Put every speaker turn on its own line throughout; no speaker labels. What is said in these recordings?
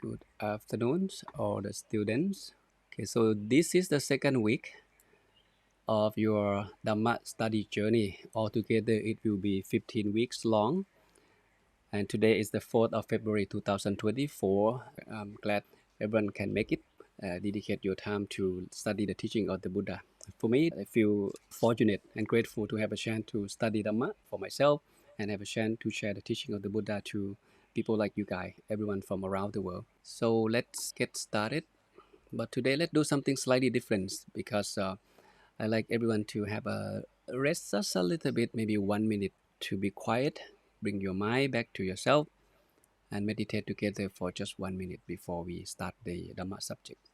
Good afternoon, all the students. Okay, so this is the second week of your Dhamma study journey. Altogether, it will be 15 weeks long. And today is the 4th of February 2024. I'm glad everyone can make it. Dedicate your time to study the teaching of the Buddha. For me, I feel fortunate and grateful to have a chance to study Dhamma for myself and have a chance to share the teaching of the Buddha to people like you guys, everyone from around the world. So let's get started. But today, let's do something slightly different because I like everyone to have a rest just a little bit, maybe 1 minute to be quiet. Bring your mind back to yourself and meditate together for just 1 minute before we start the Dhamma subject.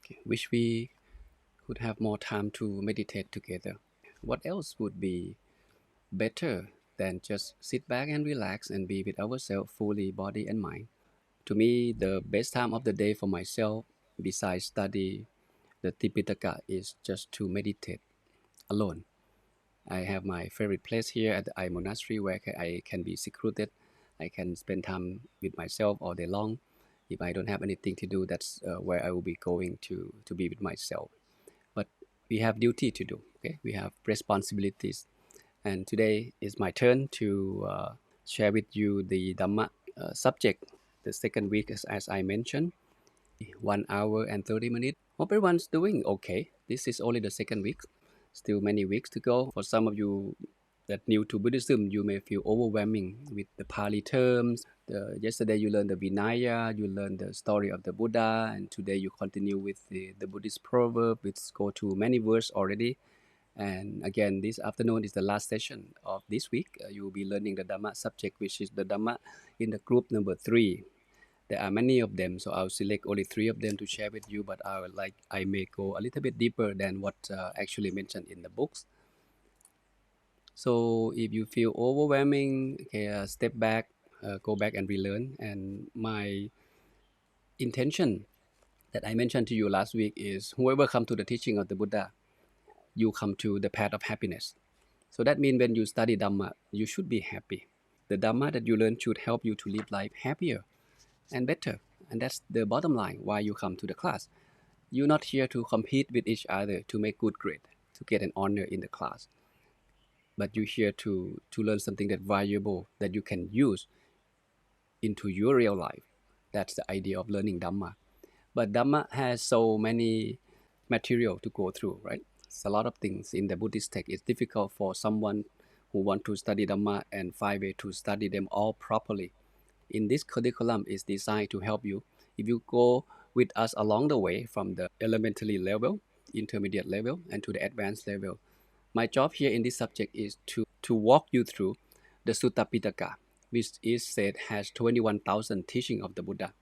Okay. Wish we could have more time to meditate together. What else would be better than just sit back and relax and be with ourselves fully, body and mind? To me, the best time of the day for myself, besides study the Tipitaka, is just to meditate alone. I have my favorite place here at the I Monastery where I can be secluded. I can spend time with myself all day long. If I don't have anything to do, that's where I will be going to be with myself. But we have duty to do. Okay, we have responsibilities, and today is my turn to share with you the Dhamma subject. The second week, as I mentioned, 1 hour and 30 minutes. Hope everyone's doing okay. This is only the second week. Still many weeks to go. For some of you that new to Buddhism, you may feel overwhelming with the Pali terms. Yesterday you learned the Vinaya, you learned the story of the Buddha, and today you continue with the Buddhist proverb, which go to many words already. And again, this afternoon is the last session of this week. You will be learning the Dhamma subject, which is the Dhamma in the group number 3. There are many of them, so I'll select only 3 of them to share with you, but I may go a little bit deeper than what actually mentioned in the books. So if you feel overwhelming, okay, step back, go back and relearn. And my intention that I mentioned to you last week is whoever come to the teaching of the Buddha, you come to the path of happiness. So that means when you study Dhamma, you should be happy. The Dhamma that you learn should help you to live life happier and better. And that's the bottom line why you come to the class. You're not here to compete with each other to make good grade, to get an honor in the class. But you're here to learn something that's valuable that you can use into your real life. That's the idea of learning Dhamma. But Dhamma has so many material to go through, right? It's a lot of things in the Buddhist text. It's difficult for someone who want to study Dhamma and find a way to study them all properly. In this curriculum is designed to help you. If you go with us along the way from the elementary level, intermediate level, and to the advanced level, my job here in this subject is to walk you through the Sutta Pitaka, which is said has 21,000 teaching of the Buddha.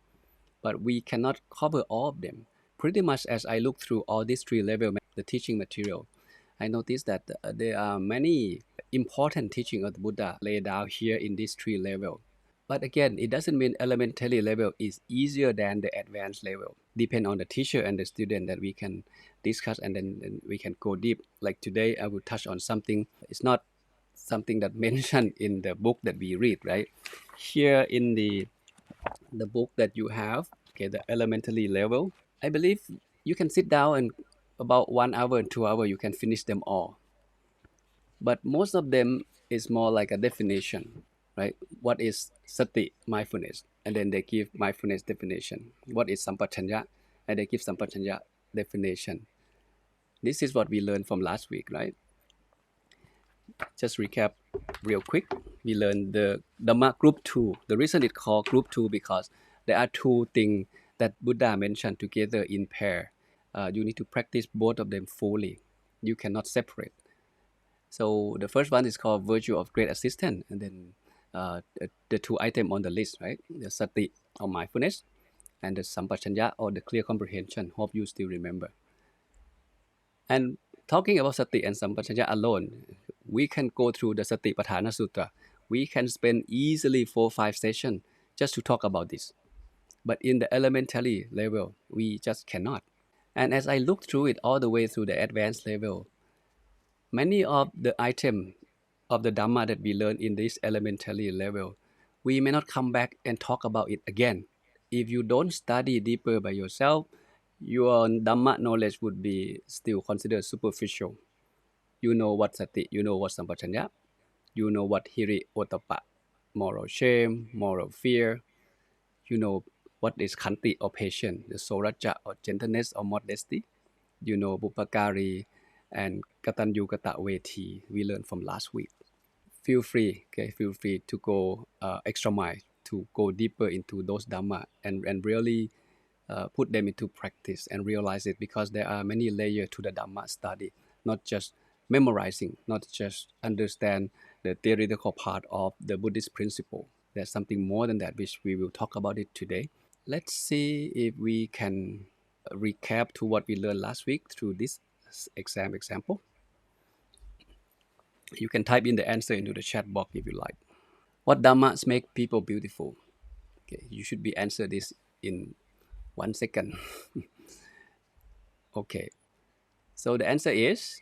But we cannot cover all of them. Pretty much as I look through all these 3 levels, the teaching material, I noticed that there are many important teaching of the Buddha laid out here in these 3 levels. But again, it doesn't mean elementary level is easier than the advanced level. Depend on the teacher and the student that we can discuss, and then we can go deep. Like today, I will touch on something. It's not something that mentioned in the book that we read, right? here in the book that you have, okay, the elementary level, I believe you can sit down and about 1 hour and 2 hours you can finish them all. But most of them is more like a definition, right? What is sati, mindfulness? And then they give mindfulness definition. What is sampachanya? And they give sampachanya definition. This is what we learned from last week, right? Just recap real quick. We learned the Dhamma group 2. The reason it's called group 2 because there are two things that Buddha mentioned together in pair. You need to practice both of them fully. You cannot separate. So the first one is called virtue of great assistance, and then the two items on the list, right? The sati or mindfulness, and the sampachanya or the clear comprehension. Hope you still remember. And talking about sati and sampachanya alone, we can go through the Satipatthana Sutra. We can spend easily 4-5 sessions just to talk about this. But in the elementary level, we just cannot. And as I look through it all the way through the advanced level, many of the items of the Dhamma that we learn in this elementary level, we may not come back and talk about it again. If you don't study deeper by yourself, your Dhamma knowledge would be still considered superficial. You know what sati, you know what sampachanya, you know what hiri ottappa, moral shame, moral fear, you know what is khanti or patience, the soraja or gentleness or modesty, you know bupakari and katanyu kata veti we learned from last week. Feel free to go extra mile to go deeper into those dhamma and really put them into practice and realize it, because there are many layers to the dhamma study, not just memorizing, not just understand the theoretical part of the Buddhist principle. There's something more than that, which we will talk about it today. Let's see if we can recap to what we learned last week through this example. You can type in the answer into the chat box if you like. What dhammas make people beautiful? Okay, you should be answer this in 1 second. Okay, so the answer is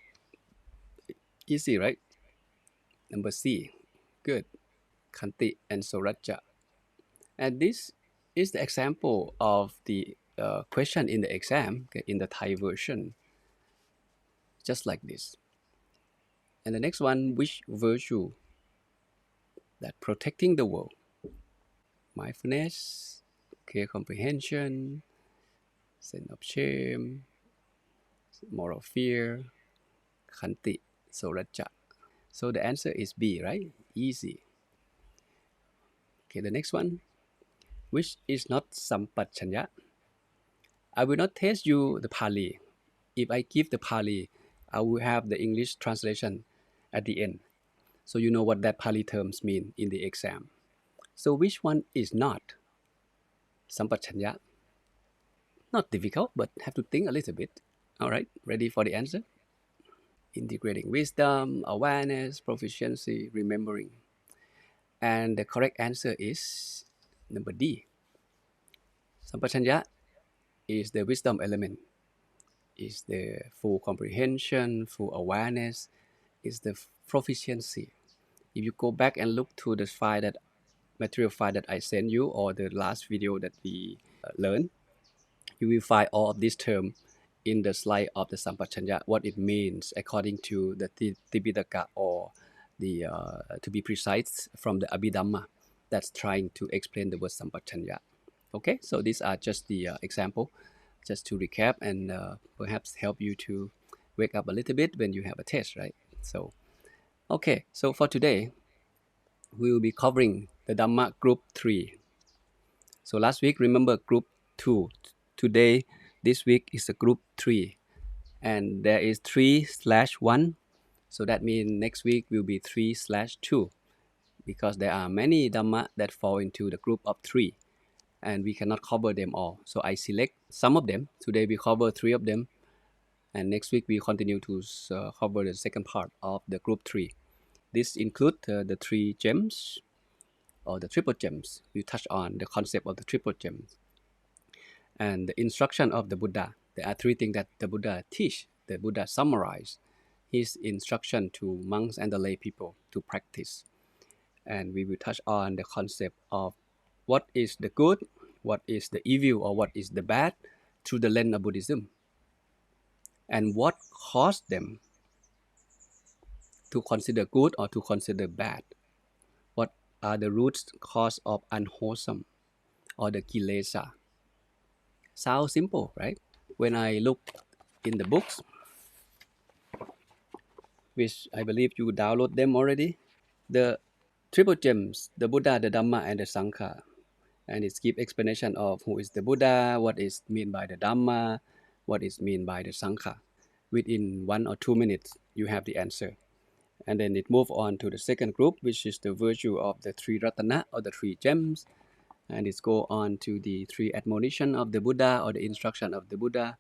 easy, right? Number C. Good. Khanti and Soraja. And this is the example of the question in the exam, okay, in the Thai version, just like this. And the next one, which virtue that protecting the world? Mindfulness, clear comprehension, sense of shame, moral fear, khanti, soraja. So the answer is B, right? Easy. Okay, the next one, which is not sampachanya. I will not test you the Pali. If I give the Pali, I will have the English translation at the end. So you know what that Pali terms mean in the exam. So which one is not sampachanya? Not difficult, but have to think a little bit. All right, ready for the answer? Integrating wisdom, awareness, proficiency, remembering. And the correct answer is number D. Sampachanya is the wisdom element, is the full comprehension, full awareness, is the proficiency. If you go back and look to the file that material file that I sent you, or the last video that we learned, you will find all of these terms in the slide of the Sampachanya, what it means according to the Tipitaka, or the to be precise, from the Abhidhamma that's trying to explain the word Sampachanya. Okay, so these are just the example, just to recap and perhaps help you to wake up a little bit when you have a test, right? So, okay, so for today, we will be covering the Dhamma group 3. So last week, remember group 2. Today, this week is a group 3. And there is 3/1. So that means next week will be 3/2. Because there are many Dhamma that fall into the group of 3. And we cannot cover them all. So I select some of them. Today we cover 3 of them. And next week we continue to cover the second part of the group 3. This includes the 3 gems, or the triple gems. We touch on the concept of the triple gems and the instruction of the Buddha. There are 3 things that the Buddha teach. The Buddha summarized his instruction to monks and the lay people to practice. and we will touch on the concept of what is the good, what is the evil, or what is the bad through the lens of Buddhism, and what caused them to consider good or to consider bad. What are the roots cause of unwholesome or the kilesa? Sounds simple, right? When I look in the books, which I believe you download them already, the triple gems, the Buddha, the Dhamma, and the Sangha, and it gives explanation of who is the Buddha, what is mean by the Dhamma, what is mean by the Sangha. Within 1 or 2 minutes, you have the answer. And then it move on to the second group, which is the virtue of the three ratana or the three gems. And it's go on to the three admonition of the Buddha or the instruction of the Buddha,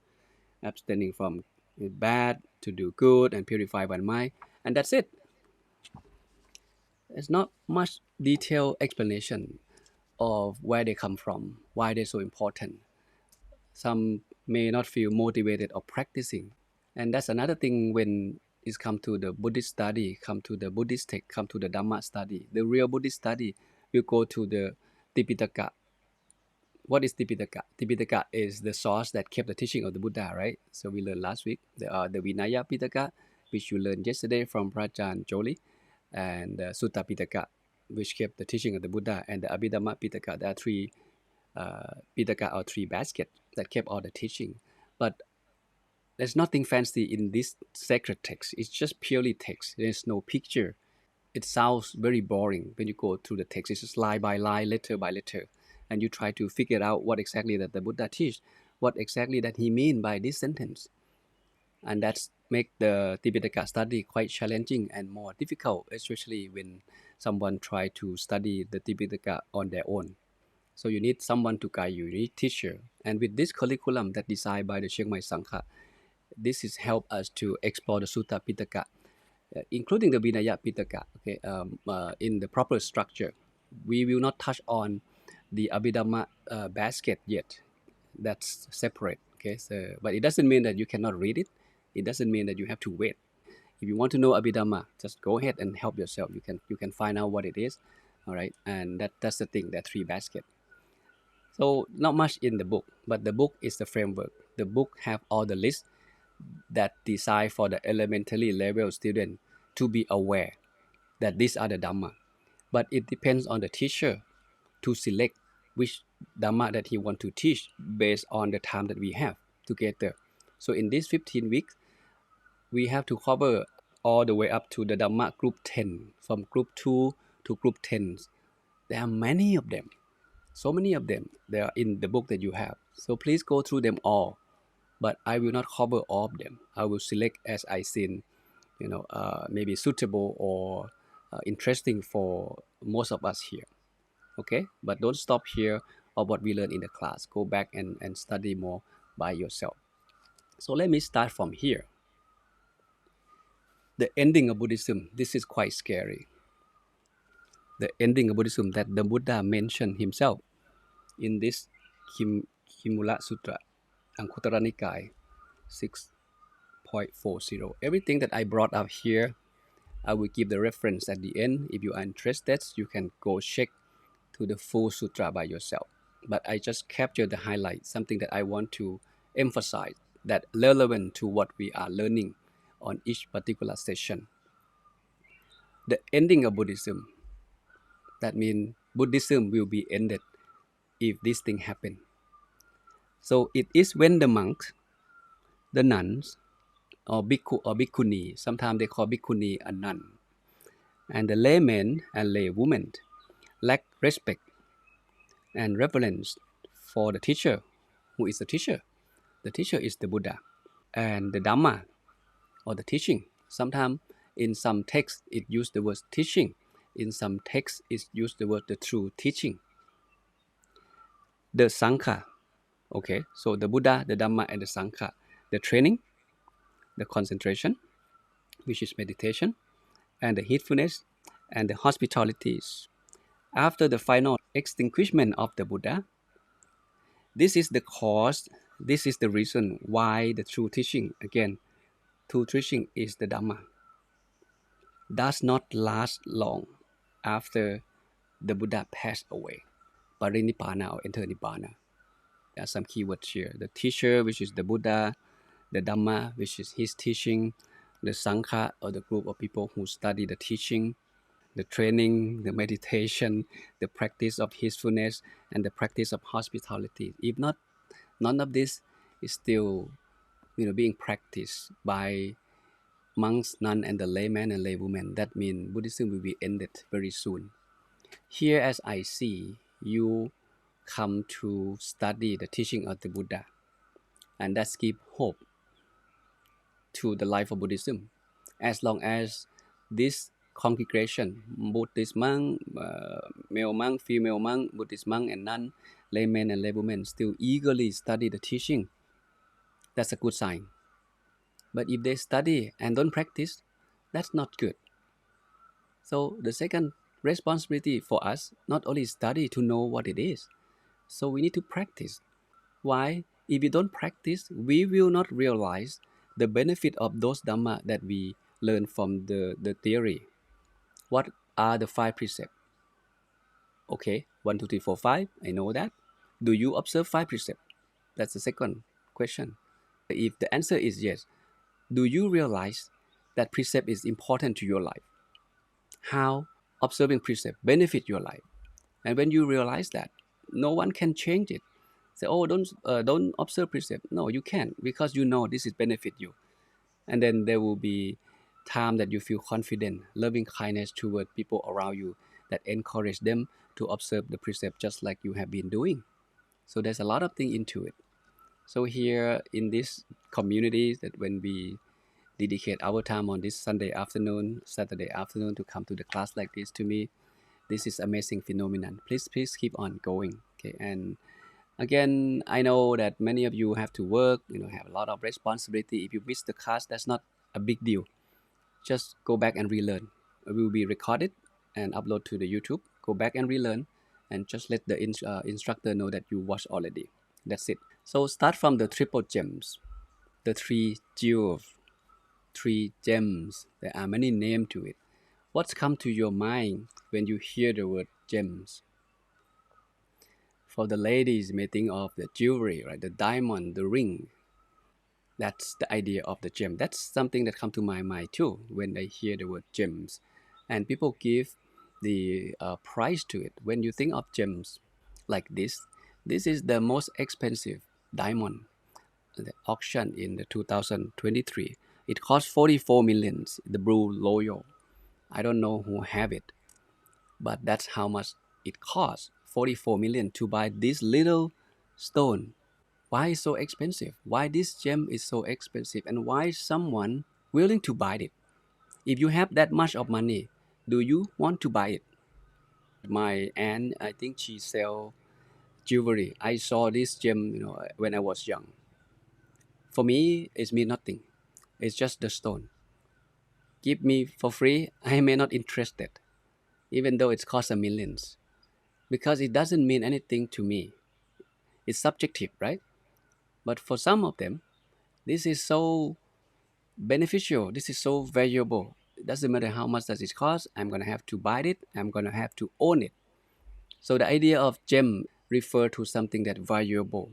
abstaining from bad to do good and purify one mind. And that's it. There's not much detailed explanation of where they come from, why they're so important. Some may not feel motivated or practicing. And that's another thing when it's come to the Buddhist study, come to the Buddhist text, come to the Dhamma study. The real Buddhist study will go to the Tipitaka. What is Tipitaka? Tipitaka is the source that kept the teaching of the Buddha, right? So we learned last week the Vinaya Pitaka, which you learned yesterday from Prajan Joli, and the Sutta Pitaka, which kept the teaching of the Buddha, and the Abhidhamma Pitaka. There are three Pitaka or three baskets that kept all the teaching. But there's nothing fancy in this sacred text. It's just purely text. There's no picture. It sounds very boring when you go through the text. It's just line by line, letter by letter, and you try to figure out what exactly that the Buddha teach, what exactly that he mean by this sentence, and that's make the Tipitaka study quite challenging and more difficult, especially when someone try to study the Tipitaka on their own. So you need someone to guide you. You need teacher, and with this curriculum that designed by the Chiang Mai Sangha, this is help us to explore the Sutta Pitaka, including the Vinaya Pitaka, okay, in the proper structure. We will not touch on the Abhidhamma basket yet. That's separate, okay? So, but it doesn't mean that you cannot read it. It doesn't mean that you have to wait. If you want to know Abhidhamma, just go ahead and help yourself. You can find out what it is, all right? And that's the thing. There are three baskets. So not much in the book, but the book is the framework. The book have all the lists that designed for the elementary level student to be aware that these are the Dhamma. But it depends on the teacher to select which Dhamma that he want to teach based on the time that we have together. So in these 15 weeks, we have to cover all the way up to the Dhamma group 10, from group 2 to group 10. There are many of them. So many of them. They are in the book that you have. So please go through them all. But I will not cover all of them. I will select as I see, maybe suitable or interesting for most of us here. Okay, but don't stop here of what we learned in the class. Go back and study more by yourself. So let me start from here. The ending of Buddhism. This is quite scary. The ending of Buddhism that the Buddha mentioned himself in this Kimula Sutra, Anguttara Nikaya 6.40. Everything that I brought up here, I will give the reference at the end. If you are interested, you can go check to the full sutra by yourself. But I just captured the highlights, something that I want to emphasize that relevant to what we are learning on each particular session. The ending of Buddhism, that means Buddhism will be ended if this thing happen. So it is when the monks, the nuns, or bhikkhu or bhikkhuni, sometimes they call bhikkhuni a nun, and the laymen and laywomen lack respect and reverence for the teacher. Who is the teacher? The teacher is the Buddha. And the Dhamma, or the teaching. Sometimes in some texts it uses the word teaching. In some texts it uses the word the true teaching. The Sangha, okay, so the Buddha, the Dhamma, and the Sangha. The training, the concentration, which is meditation, and the heedfulness, and the hospitalities. After the final extinguishment of the Buddha, this is the cause, this is the reason why the true teaching, again, true teaching is the Dhamma, does not last long. after the Buddha passed away. Parinibbana or enter Nibbana. There are some keywords here. The teacher, which is the Buddha, the Dhamma, which is his teaching, the Sangha, or the group of people who study the teaching, the training, the meditation, the practice of peacefulness, and the practice of hospitality. If not, none of this is still, being practiced by monks, nuns, and the layman and laywomen. That means Buddhism will be ended very soon. Here, as I see, you come to study the teaching of the Buddha, and that gives hope to the life of Buddhism. As long as this congregation, Buddhist monk, male monk, female monk, Buddhist monk and nun, laymen and laywomen still eagerly study the teaching, that's a good sign. But if they study and don't practice, that's not good. So the second responsibility for us, not only study to know what it is, so we need to practice. Why? If we don't practice, we will not realize the benefit of those Dhamma that we learn from the theory. What are the 5 precepts? Okay, 1, 2, 3, 4, 5, I know that. Do you observe 5 precepts? That's the second question. If the answer is yes, do you realize that precept is important to your life? How observing precept benefit your life? And when you realize that, no one can change it. Say, oh, don't observe precept. No, you can't, because you know this is benefit you. And then there will be time that you feel confident, loving kindness toward people around you, that encourage them to observe the precept just like you have been doing. So there's a lot of things into it. So here in this community, that when we dedicate our time on this Sunday afternoon, Saturday afternoon to come to the class like this, to me, this is amazing phenomenon. Please keep on going. Okay, and again, I know that many of you have to work, have a lot of responsibility. If you miss the class, that's not a big deal. Just go back and relearn. It will be recorded and upload to the YouTube. Go back and relearn, and just let the instructor know that you watched already. That's it. So start from the triple gems, the 3 jewels, 3 gems. There are many names to it. What's come to your mind when you hear the word gems? For the ladies, may think of the jewelry, right? The diamond, the ring. That's the idea of the gem. That's something that comes to my mind too when I hear the word gems. And people give the price to it. When you think of gems like this is the most expensive diamond. The auction in the 2023. It cost 44 millions, the blue loyal. I don't know who have it, but that's how much it costs. 44 million to buy this little stone. Why is so expensive? Why this gem is so expensive, and why someone willing to buy it? If you have that much of money, do you want to buy it? My aunt, I think she sell jewelry. I saw this gem, when I was young. For me, it means nothing. It's just the stone. Give me for free, I may not interested, even though it costs a millions, because it doesn't mean anything to me. It's subjective, right? But for some of them, this is so beneficial. This is so valuable. It doesn't matter how much does it cost. I'm gonna have to buy it. I'm gonna have to own it. So the idea of gem refer to something that valuable,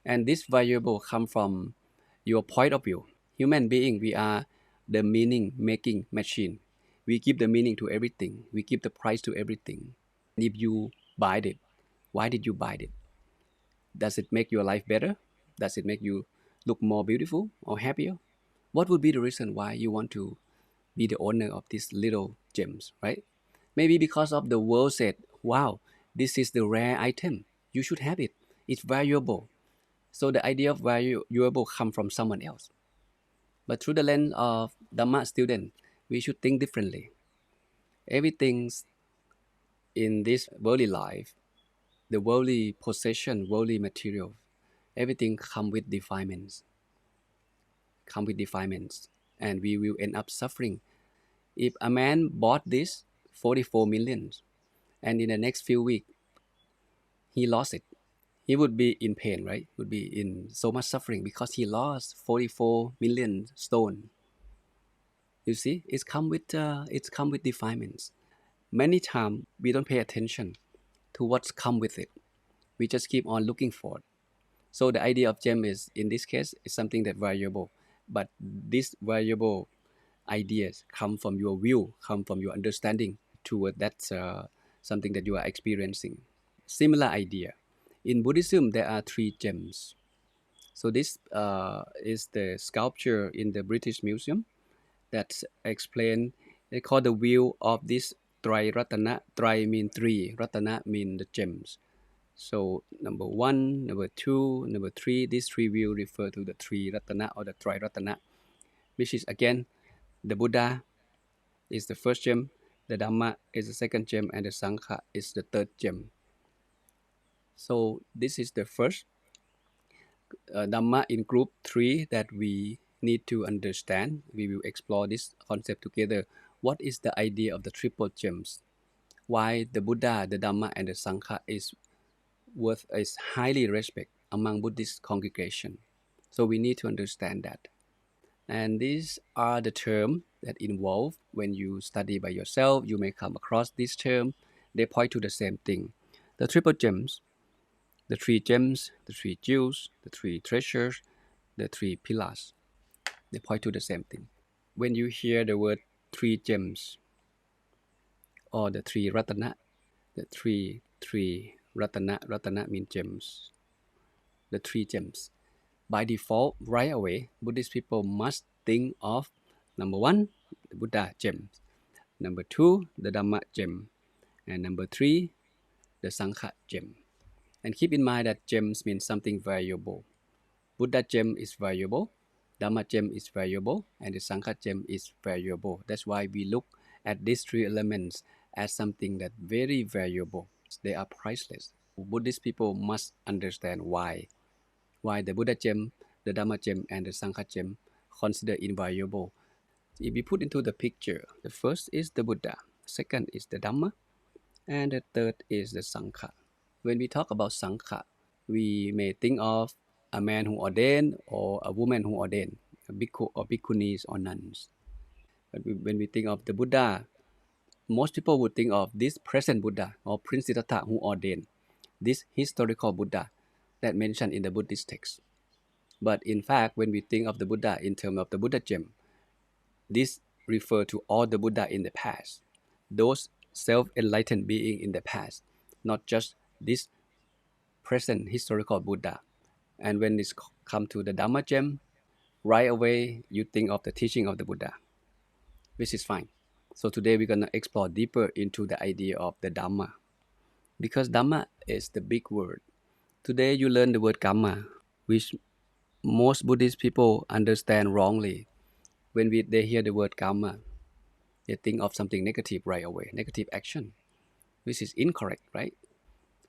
and this valuable come from your point of view. Human being, we are the meaning making machine. We give the meaning to everything. We give the price to everything. If you buy it, why did you buy it? Does it make your life better? Does it make you look more beautiful or happier? What would be the reason why you want to be the owner of these little gems, right? Maybe because of the world said, wow, this is the rare item. You should have it. It's valuable. So the idea of valuable come from someone else. But through the lens of Dhamma student, we should think differently. Everything in this worldly life, the worldly possession, worldly material, everything come with defilements. And we will end up suffering. If a man bought this 44 millions, and in the next few weeks he lost it, he would be in pain, right? Would be in so much suffering because he lost 44 million stone. You see, it's come with defilements. many times we don't pay attention to what's come with it. We just keep on looking for it. So the idea of gem is, in this case, is something that variable. But these variable ideas come from your view, come from your understanding toward that something that you are experiencing. Similar idea. In Buddhism, there are 3 gems. So this is the sculpture in the British Museum that explain. They call the wheel of this Tri Ratana. Tri mean 3, Ratana mean the gems. So number 1, number 2, number 3, these 3 will refer to the 3 Ratana or the Tri Ratana, which is again the Buddha is the first gem, the Dhamma is the second gem, and the Sangha is the third gem. So this is the first Dhamma in group 3 that we need to understand. We will explore this concept together. What is the idea of the triple gems? Why the Buddha, the Dhamma, and the Sangha is highly respected among Buddhist congregation. So we need to understand that. And these are the terms that involve when you study by yourself. You may come across this term. They point to the same thing. The triple gems, the 3 gems, the 3 jewels, the 3 treasures, the 3 pillars. They point to the same thing. When you hear the word 3 gems or the 3 ratana, the 3 ratana means gems. The 3 gems. By default, right away, Buddhist people must think of number 1, the Buddha gem, number 2, the Dhamma gem, and number 3, the Sangha gem. And keep in mind that gems mean something valuable. Buddha gem is valuable, Dhamma gem is valuable, and the Sangha gem is valuable. That's why we look at these 3 elements as something that very valuable. They are priceless. Buddhist people must understand why the Buddha gem, the Dhamma gem, and the Sangha gem considered invaluable. If we put into the picture, the first is the Buddha, second is the Dhamma, and the third is the Sangha. When we talk about Sangha, we may think of a man who ordained or a woman who ordained, a bhikkhu or bhikkhunis or nuns. But when we think of the Buddha, most people would think of this present Buddha or Prince Siddhartha who ordained, this historical Buddha that mentioned in the Buddhist text. But in fact, when we think of the Buddha in terms of the Buddha gem, this refers to all the Buddha in the past, those self-enlightened beings in the past, not just this present historical Buddha. And when it comes to the Dhamma gem, right away you think of the teaching of the Buddha, which is fine. So today we're going to explore deeper into the idea of the Dhamma, because Dhamma is the big word. Today you learn the word Kamma, which most Buddhist people understand wrongly. When they hear the word Kamma, they think of something negative right away, negative action, which is incorrect, right?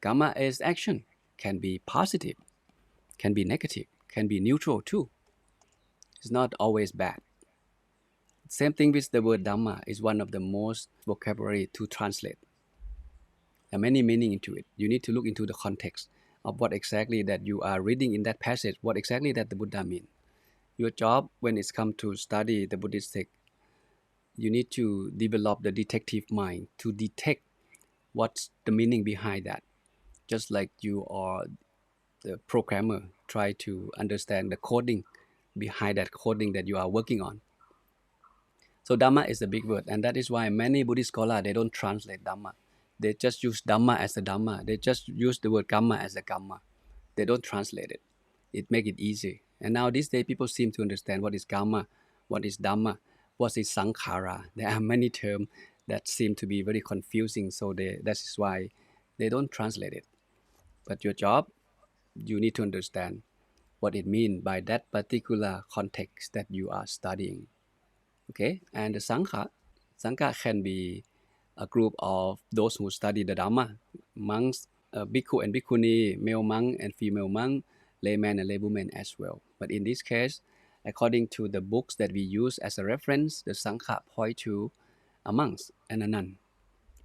Kamma is action, can be positive, can be negative, can be neutral too. It's not always bad. Same thing with the word Dhamma is one of the most vocabulary to translate. There are many meanings into it. You need to look into the context of what exactly that you are reading in that passage, what exactly that the Buddha means. Your job when it's come to study the Buddhist text, you need to develop the detective mind to detect what's the meaning behind that. Just like you are the programmer, try to understand the coding behind that coding that you are working on. So Dhamma is a big word, and that is why many Buddhist scholars, they don't translate Dhamma. They just use Dhamma as a Dhamma. They just use the word Kamma as a Kamma. They don't translate it. It makes it easy. And now these days, people seem to understand what is Kamma, what is Dhamma, what is Sankhara. There are many terms that seem to be very confusing, so that is why they don't translate it. But your job, you need to understand what it means by that particular context that you are studying. Okay, and the Sangha can be a group of those who study the Dhamma, monks, bhikkhu and bhikkhuni, male monk and female monk, layman and laywoman as well. But in this case, according to the books that we use as a reference, the Sangha point to a monks and a nun,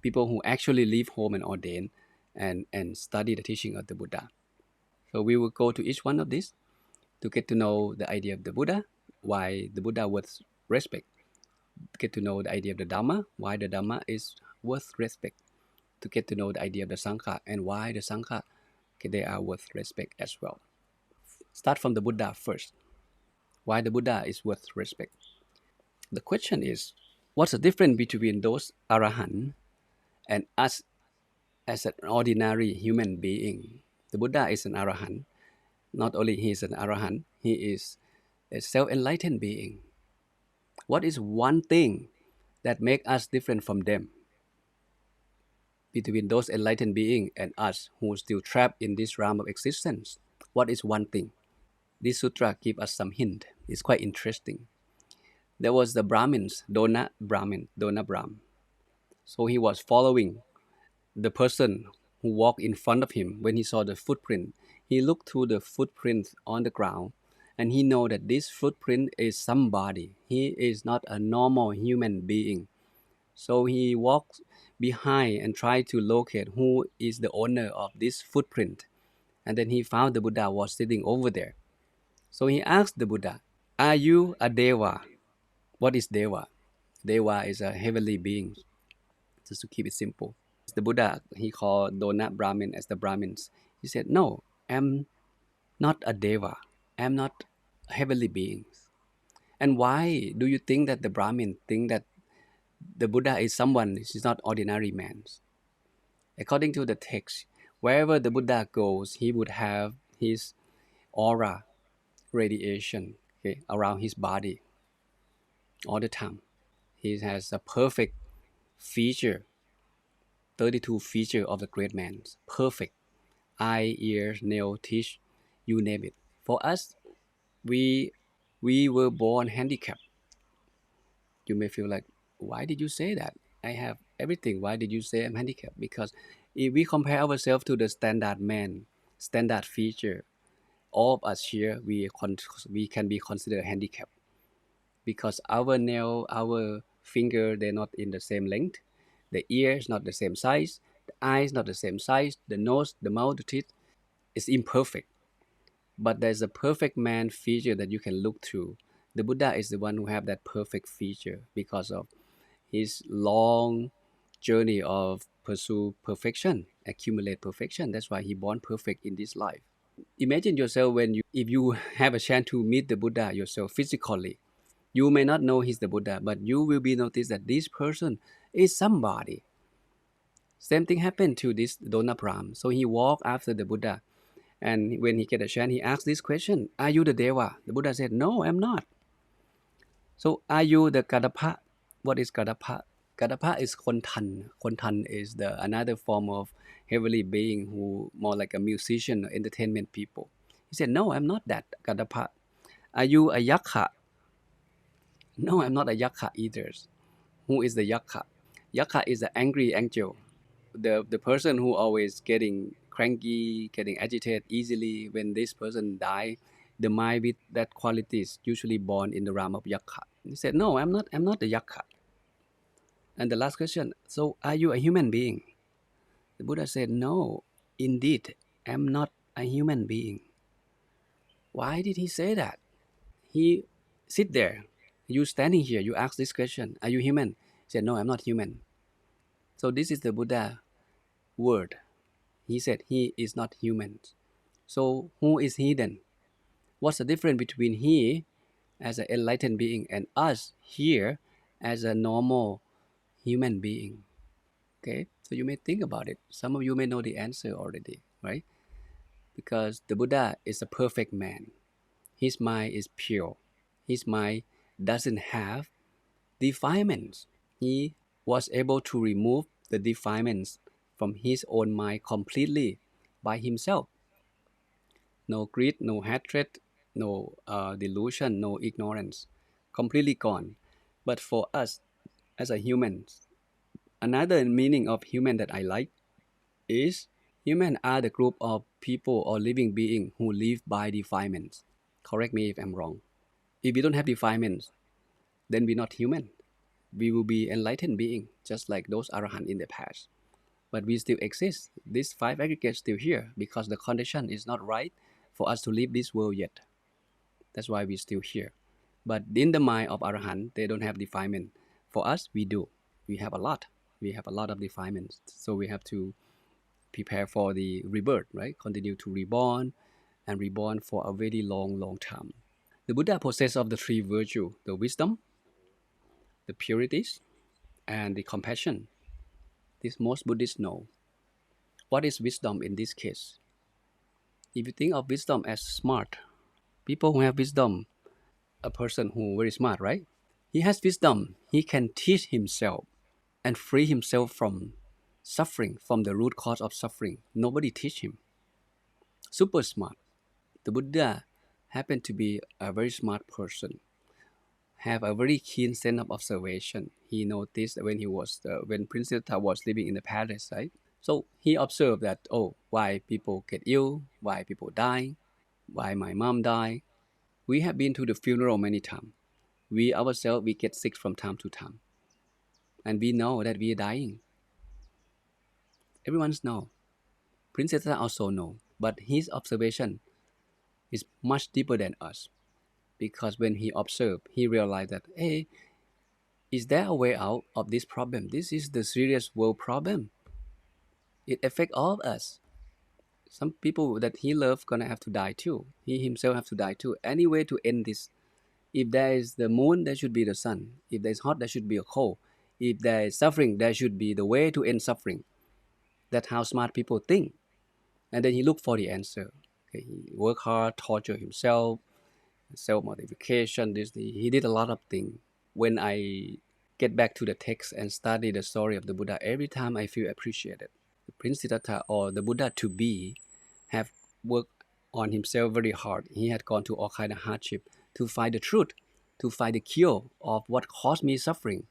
people who actually leave home and ordain and study the teaching of the Buddha. So we will go to each one of these to get to know the idea of the Buddha, why the Buddha was respect, get to know the idea of the Dhamma, why the Dhamma is worth respect, to get to know the idea of the Sangha and why the Sangha, okay, they are worth respect as well. Start from the Buddha first. Why the Buddha is worth respect? The question is, what's the difference between those arahant and us as an ordinary human being? The Buddha is an arahant. Not only he is an arahant, he is a self-enlightened being. What is one thing that makes us different from them, between those enlightened beings and us who are still trapped in this realm of existence? What is one thing? This sutra gives us some hint. It's quite interesting. There was the Brahmins, Dona Brahm. So he was following the person who walked in front of him. When he saw the footprint, he looked through the footprint on the ground, and he know that this footprint is somebody. He is not a normal human being. So he walked behind and tried to locate who is the owner of this footprint. And then he found the Buddha was sitting over there. So he asked the Buddha, "Are you a Deva?" What is Deva? Deva is a heavenly being, just to keep it simple. The Buddha, he called Dona Brahmin as the Brahmins. He said, "No, I'm not a Deva. I'm not heavenly beings." And why do you think that the Brahmin think that the Buddha is someone, he's not ordinary man? According to the text, wherever the Buddha goes, he would have his aura radiation, okay, around his body all the time. He has a perfect feature, 32 feature of the great man. Perfect. Eye, ears, nail, teeth, you name it. For us, we were born handicapped. You may feel like, why did you say that? I have everything. Why did you say I'm handicapped? Because if we compare ourselves to the standard man, standard feature, all of us here, we can be considered handicapped, because our nail, our finger, they're not in the same length. The ear is not the same size. The eye is not the same size. The nose, the mouth, the teeth is imperfect. But there's a perfect man feature that you can look through. The Buddha is the one who have that perfect feature because of his long journey of pursue perfection, accumulate perfection. That's why he born perfect in this life. Imagine yourself if you have a chance to meet the Buddha yourself physically. You may not know he's the Buddha, but you will be noticed that this person is somebody. Same thing happened to this Dona Pram. So he walked after the Buddha. And when he get a chance, he asked this question, "Are you the Deva?" The Buddha said, "No, I'm not." "So are you the Kadapa?" What is Kadapa? Kadapa is Kontan. Kontan is another form of heavenly being who more like a musician or entertainment people. He said, "No, I'm not that Kadapa." "Are you a Yakha?" "No, I'm not a Yakha either." Who is the Yakha? Yakha is the angry angel. The person who always getting cranky, getting agitated easily. When this person die, the mind with that quality is usually born in the realm of Yakha. He said, "No, I'm not the Yakha." And the last question, "So are you a human being?" The Buddha said, "No, indeed, I'm not a human being." Why did he say that? He sit there. You standing here, you ask this question, "Are you human?" He said, "No, I'm not human." So this is the Buddha word. He said he is not human. So who is he then? What's the difference between he as an enlightened being and us here as a normal human being? Okay, so you may think about it. Some of you may know the answer already, right? Because the Buddha is a perfect man. His mind is pure. His mind doesn't have defilements. He was able to remove the defilements from his own mind completely by himself. No greed, no hatred, no delusion, no ignorance. Completely gone. But for us as a human, another meaning of human that I like is human are the group of people or living beings who live by defilements. Correct me if I'm wrong. If we don't have defilements, then we're not human. We will be enlightened being, just like those arahant in the past. But we still exist. These five aggregates still here because the condition is not right for us to leave this world yet. That's why we're still here. But in the mind of arahant, they don't have defilement. For us, we do. We have a lot. We have a lot of defilements. So we have to prepare for the rebirth, right? Continue to reborn and reborn for a very long, long time. The Buddha possessed of the three virtues, the wisdom, the purities, and the compassion. This most Buddhists know. What is wisdom in this case? If you think of wisdom as smart, people who have wisdom, a person who very smart, right? He has wisdom. He can teach himself and free himself from suffering, from the root cause of suffering. Nobody teach him. Super smart. The Buddha happened to be a very smart person, have a very keen sense of observation. He noticed when Prince Siddhartha was living in the palace, right? So he observed that, oh, why people get ill, why people die, why my mom died. We have been to the funeral many times. We ourselves, we get sick from time to time. And we know that we are dying. Everyone's know. Prince Siddhartha also know. But his observation is much deeper than us. Because when he observed, he realized that, hey, is there a way out of this problem? This is the serious world problem. It affects all of us. Some people that he loved gonna have to die too. He himself have to die too. Any way to end this. If there is the moon, there should be the sun. If there is hot, there should be a cold. If there is suffering, there should be the way to end suffering. That's how smart people think. And then he looked for the answer. Okay, he worked hard, torture himself, self-modification. He did a lot of things. When I get back to the text and study the story of the Buddha, every time I feel appreciated. Prince Siddhartha or the Buddha to be have worked on himself very hard. He had gone to all kind of hardship to find the truth, to find the cure of what caused me suffering.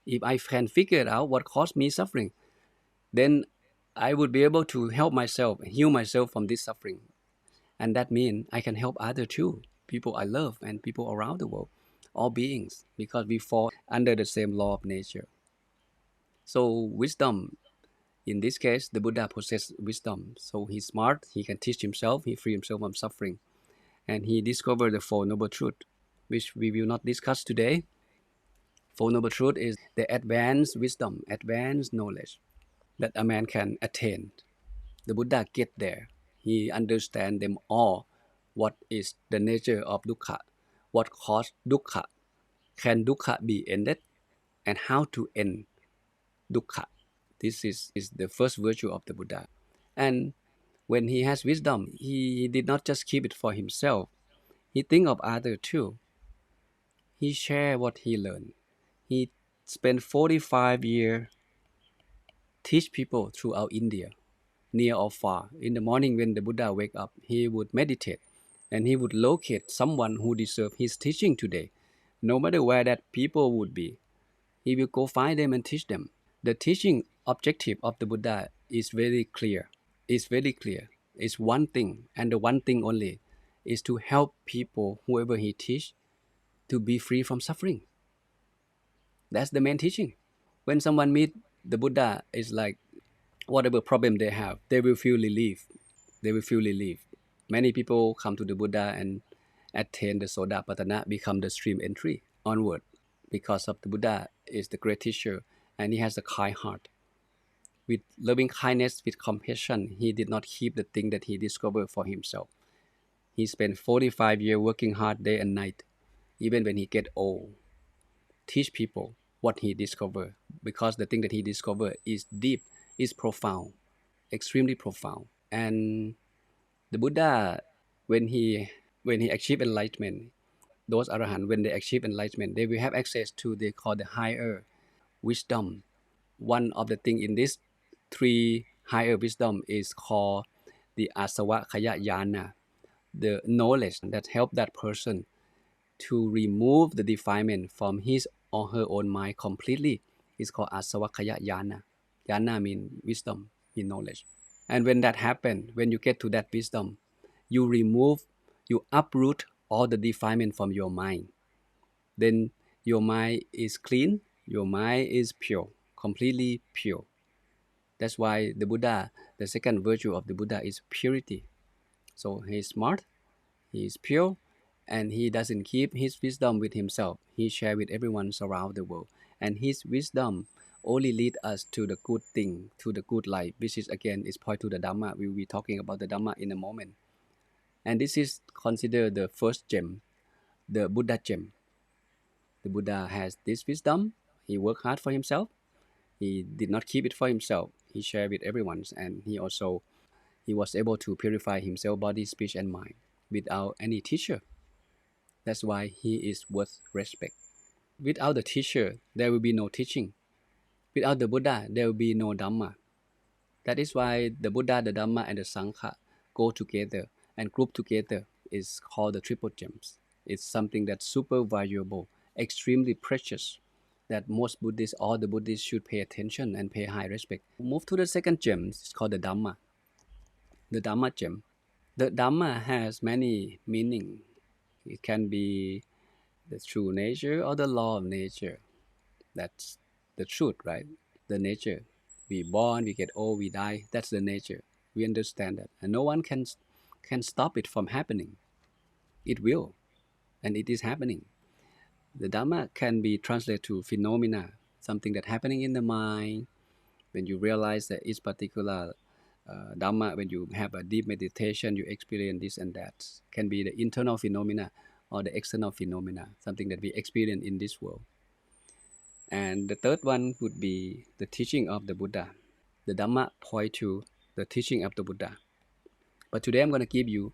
If I can figure out what caused me suffering, then I would be able to help myself, heal myself from this suffering. And that means I can help others too, people I love and people around the world, all beings, because we fall under the same law of nature. So wisdom, in this case, the Buddha possessed wisdom. So he's smart, he can teach himself, he free himself from suffering. And he discovered the Four Noble Truths, which we will not discuss today. Four Noble Truths is the advanced wisdom, advanced knowledge that a man can attain. The Buddha get there. He understands them all. What is the nature of dukkha? What caused dukkha? Can dukkha be ended? And how to end dukkha? This is the first virtue of the Buddha. And when he has wisdom, he did not just keep it for himself. He think of others too. He share what he learned. He spent 45 years teach people throughout India, near or far. In the morning when the Buddha wake up, he would meditate and he would locate someone who deserve his teaching today. No matter where that people would be, he will go find them and teach them. The teaching objective of the Buddha is very clear. It's very clear. It's one thing, and the one thing only is to help people, whoever he teach, to be free from suffering. That's the main teaching. When someone meet the Buddha, it's like whatever problem they have, they will feel relief. They will feel relief. Many people come to the Buddha and attain the Sodapatthana, become the stream entry onward, because of the Buddha is the great teacher and he has a kind heart. With loving kindness, with compassion, he did not keep the thing that he discovered for himself. He spent 45 years working hard day and night, even when he get old. Teach people what he discovered, because the thing that he discovered is deep, is profound, extremely profound. And the Buddha, when he achieved enlightenment, those arahant, when they achieve enlightenment, they will have access to they call the higher wisdom. One of the thing in this three higher wisdom is called the asavakkhaya jnana, the knowledge that help that person to remove the defilement from his or her own mind completely is called asavakkhaya jnana. Jnana means wisdom, means knowledge. And when that happens, when you get to that wisdom, you uproot all the defilement from your mind. Then your mind is clean, your mind is pure, completely pure. That's why the Buddha, the second virtue of the Buddha is purity. So he's smart, he's pure, and he doesn't keep his wisdom with himself. He shares with everyone around the world. And his wisdom only lead us to the good thing, to the good life, which is again is point to the Dhamma. We will be talking about the Dhamma in a moment. And this is considered the first gem, the Buddha gem. The Buddha has this wisdom. He worked hard for himself. He did not keep it for himself. He shared with everyone, and he was able to purify himself, body, speech, and mind without any teacher. That's why he is worth respect. Without the teacher, there will be no teaching. Without the Buddha, there will be no Dhamma. That is why the Buddha, the Dhamma, and the Sangha go together and group together is called the triple gems. It's something that's super valuable, extremely precious, that most Buddhists, all the Buddhists should pay attention and pay high respect. Move to the second gem, it's called the Dhamma, the Dhamma gem. The Dhamma has many meaning. It can be the true nature or the law of nature. That's the truth, right? The nature. We born, we get old, we die. That's the nature. We understand that, and no one can stop it from happening. It will, and it is happening. The Dhamma can be translated to phenomena, something that happening in the mind. When you realize that each particular Dhamma, when you have a deep meditation, you experience this and that. Can be the internal phenomena or the external phenomena, something that we experience in this world. And the third one would be the teaching of the Buddha. The Dhamma point to the teaching of the Buddha. But today I'm going to give you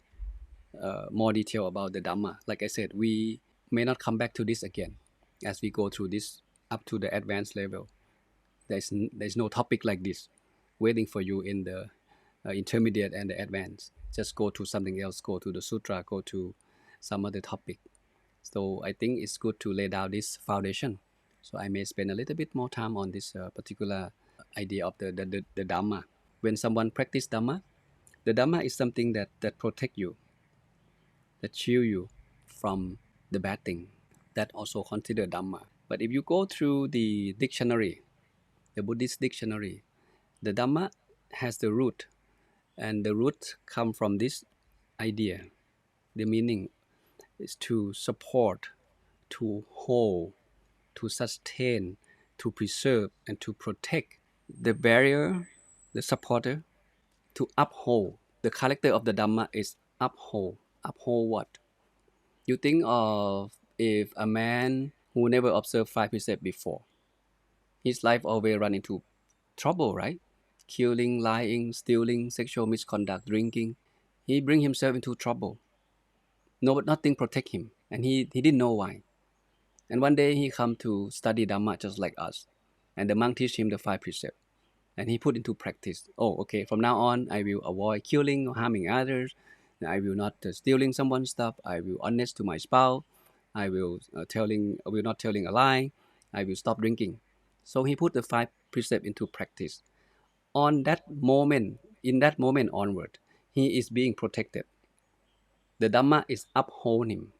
more detail about the Dhamma. Like I said, we may not come back to this again as we go through this up to the advanced level. There's no topic like this waiting for you in the intermediate and the advanced. Just go to something else, go to the sutra, go to some other topic. So I think it's good to lay down this foundation. So I may spend a little bit more time on this particular idea of the Dhamma. When someone practice Dhamma, the Dhamma is something that protect you, that shield you from the bad thing. That also considered Dhamma. But if you go through the dictionary, the Buddhist dictionary, the Dhamma has the root, and the root come from this idea. The meaning is to support, to hold, to sustain, to preserve, and to protect. The barrier, the supporter, to uphold. The character of the Dhamma is uphold. Uphold what? You think of if a man who never observed 5 precepts before, his life always run into trouble, right? Killing, lying, stealing, sexual misconduct, drinking. He bring himself into trouble. Nothing protect him, and he didn't know why. And one day he come to study Dhamma just like us, and the monk teach him the 5 precepts, and he put into practice. Oh, okay, from now on I will avoid killing or harming others. I will not stealing someone's stuff. I will honest to my spouse. I will not telling a lie. I will stop drinking. So he put the 5 precepts into practice. On that moment, in that moment onward, he is being protected. The Dhamma is upholding him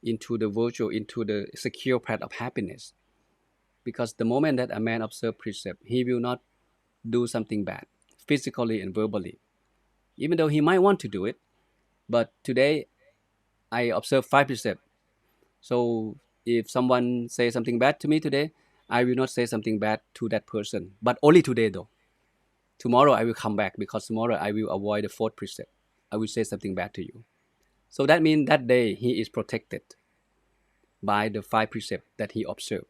into the virtual, into the secure path of happiness. Because the moment that a man observes precept, he will not do something bad, physically and verbally. Even though he might want to do it, but today I observe 5 precepts. So if someone says something bad to me today, I will not say something bad to that person, but only today though. Tomorrow I will come back because tomorrow I will avoid the 4th precept. I will say something bad to you. So that means that day he is protected by the 5 precepts that he observed.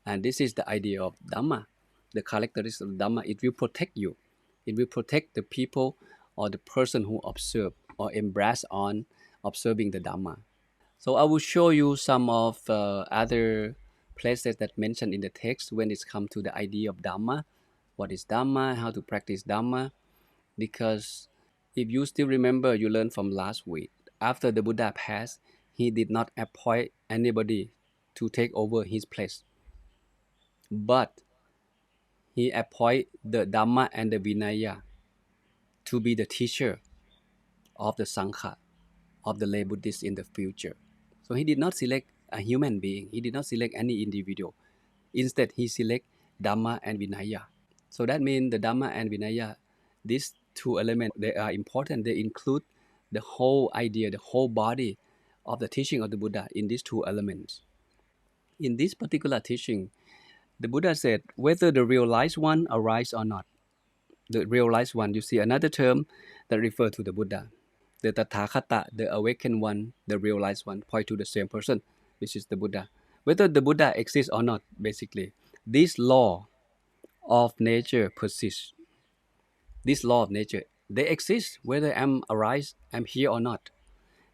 And this is the idea of Dhamma. The characteristic of Dhamma, it will protect you. It will protect the people or the person who observe or embrace on observing the Dhamma. So I will show you some of other places that mentioned in the text when it's come to the idea of Dhamma. What is Dhamma? How to practice Dhamma? Because if you still remember, you learned from last week, after the Buddha passed, he did not appoint anybody to take over his place. But he appointed the Dhamma and the Vinaya to be the teacher of the Sangha, of the lay Buddhists in the future. So he did not select a human being. He did not select any individual. Instead, he select Dhamma and Vinaya. So that means the Dhamma and Vinaya, these 2 elements, they are important. They include the whole idea, the whole body of the teaching of the Buddha in these 2 elements. In this particular teaching, The Buddha said, whether the realized one arise or not, the realized one, you see another term that refers to the Buddha. The Tathagata, the awakened one, the realized one, point to the same person, which is the Buddha. Whether the Buddha exists or not, basically, this law of nature persists. This law of nature, they exist whether I'm here or not.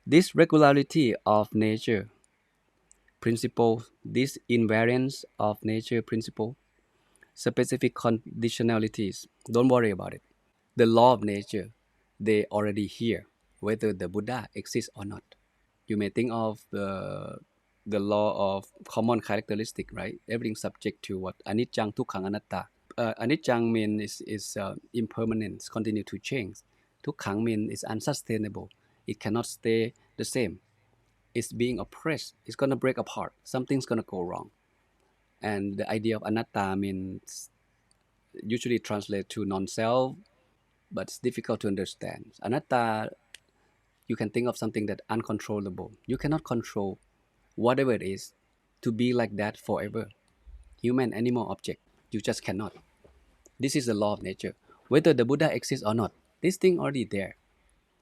This regularity of nature principle, this invariance of nature principle, specific conditionalities, don't worry about it. The law of nature, they already here, whether the Buddha exists or not. You may think of the law of common characteristic, right? Everything subject to what? Anicca, Dukkha, Anatta. Anicca means is impermanence, continue to change. Dukkha means is unsustainable. It cannot stay the same. It's being oppressed. It's gonna break apart. Something's gonna go wrong. And the idea of anatta means usually translate to non-self, but it's difficult to understand. Anatta, you can think of something that uncontrollable. You cannot control whatever it is to be like that forever. Human, animal, object, you just cannot. This is the law of nature. Whether the Buddha exists or not, this thing already there.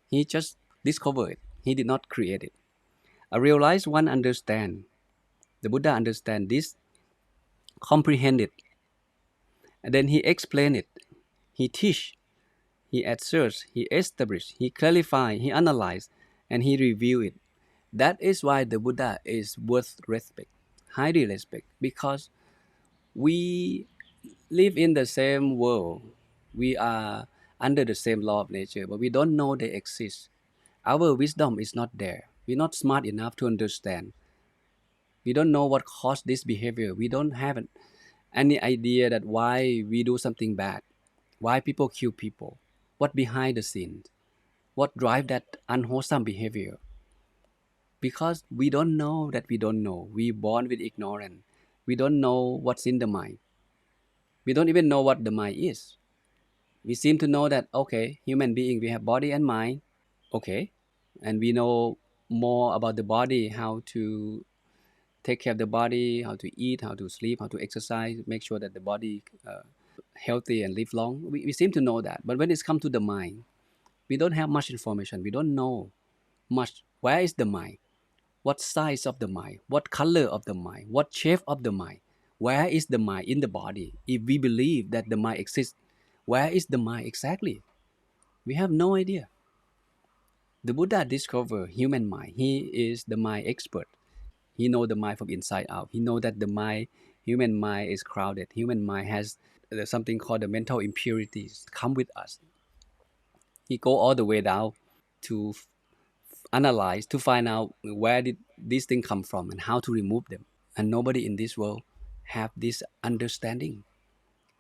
He just discovered it. He did not create it. A realized one understand. The Buddha understand this, comprehend it, and then he explain it. He teach, he asserts, he establish, he clarify, he analyze, and he review it. That is why the Buddha is worth respect, highly respect, because we live in the same world. We are under the same law of nature, but we don't know they exist. Our wisdom is not there. We're not smart enough to understand. We don't know what caused this behavior. We don't have any idea that why we do something bad, why people kill people, what behind the scenes, what drive that unwholesome behavior. Because we don't know that we don't know. We born with ignorance. We don't know what's in the mind. We don't even know what the mind is. We seem to know that, okay, human being, we have body and mind, okay, and we know more about the body, how to take care of the body, how to eat, how to sleep, how to exercise, make sure that the body healthy and live long. We seem to know that. But when it's come to the mind, we don't have much information. We don't know much. Where is the mind? What size of the mind? What color of the mind? What shape of the mind? Where is the mind in the body? If we believe that the mind exists, where is the mind exactly? We have no idea. The Buddha discovered human mind. He is the mind expert. He knows the mind from inside out. He knows that the mind, human mind is crowded. Human mind has something called the mental impurities come with us. He go all the way down to analyze, to find out where did these things come from and how to remove them. And nobody in this world have this understanding.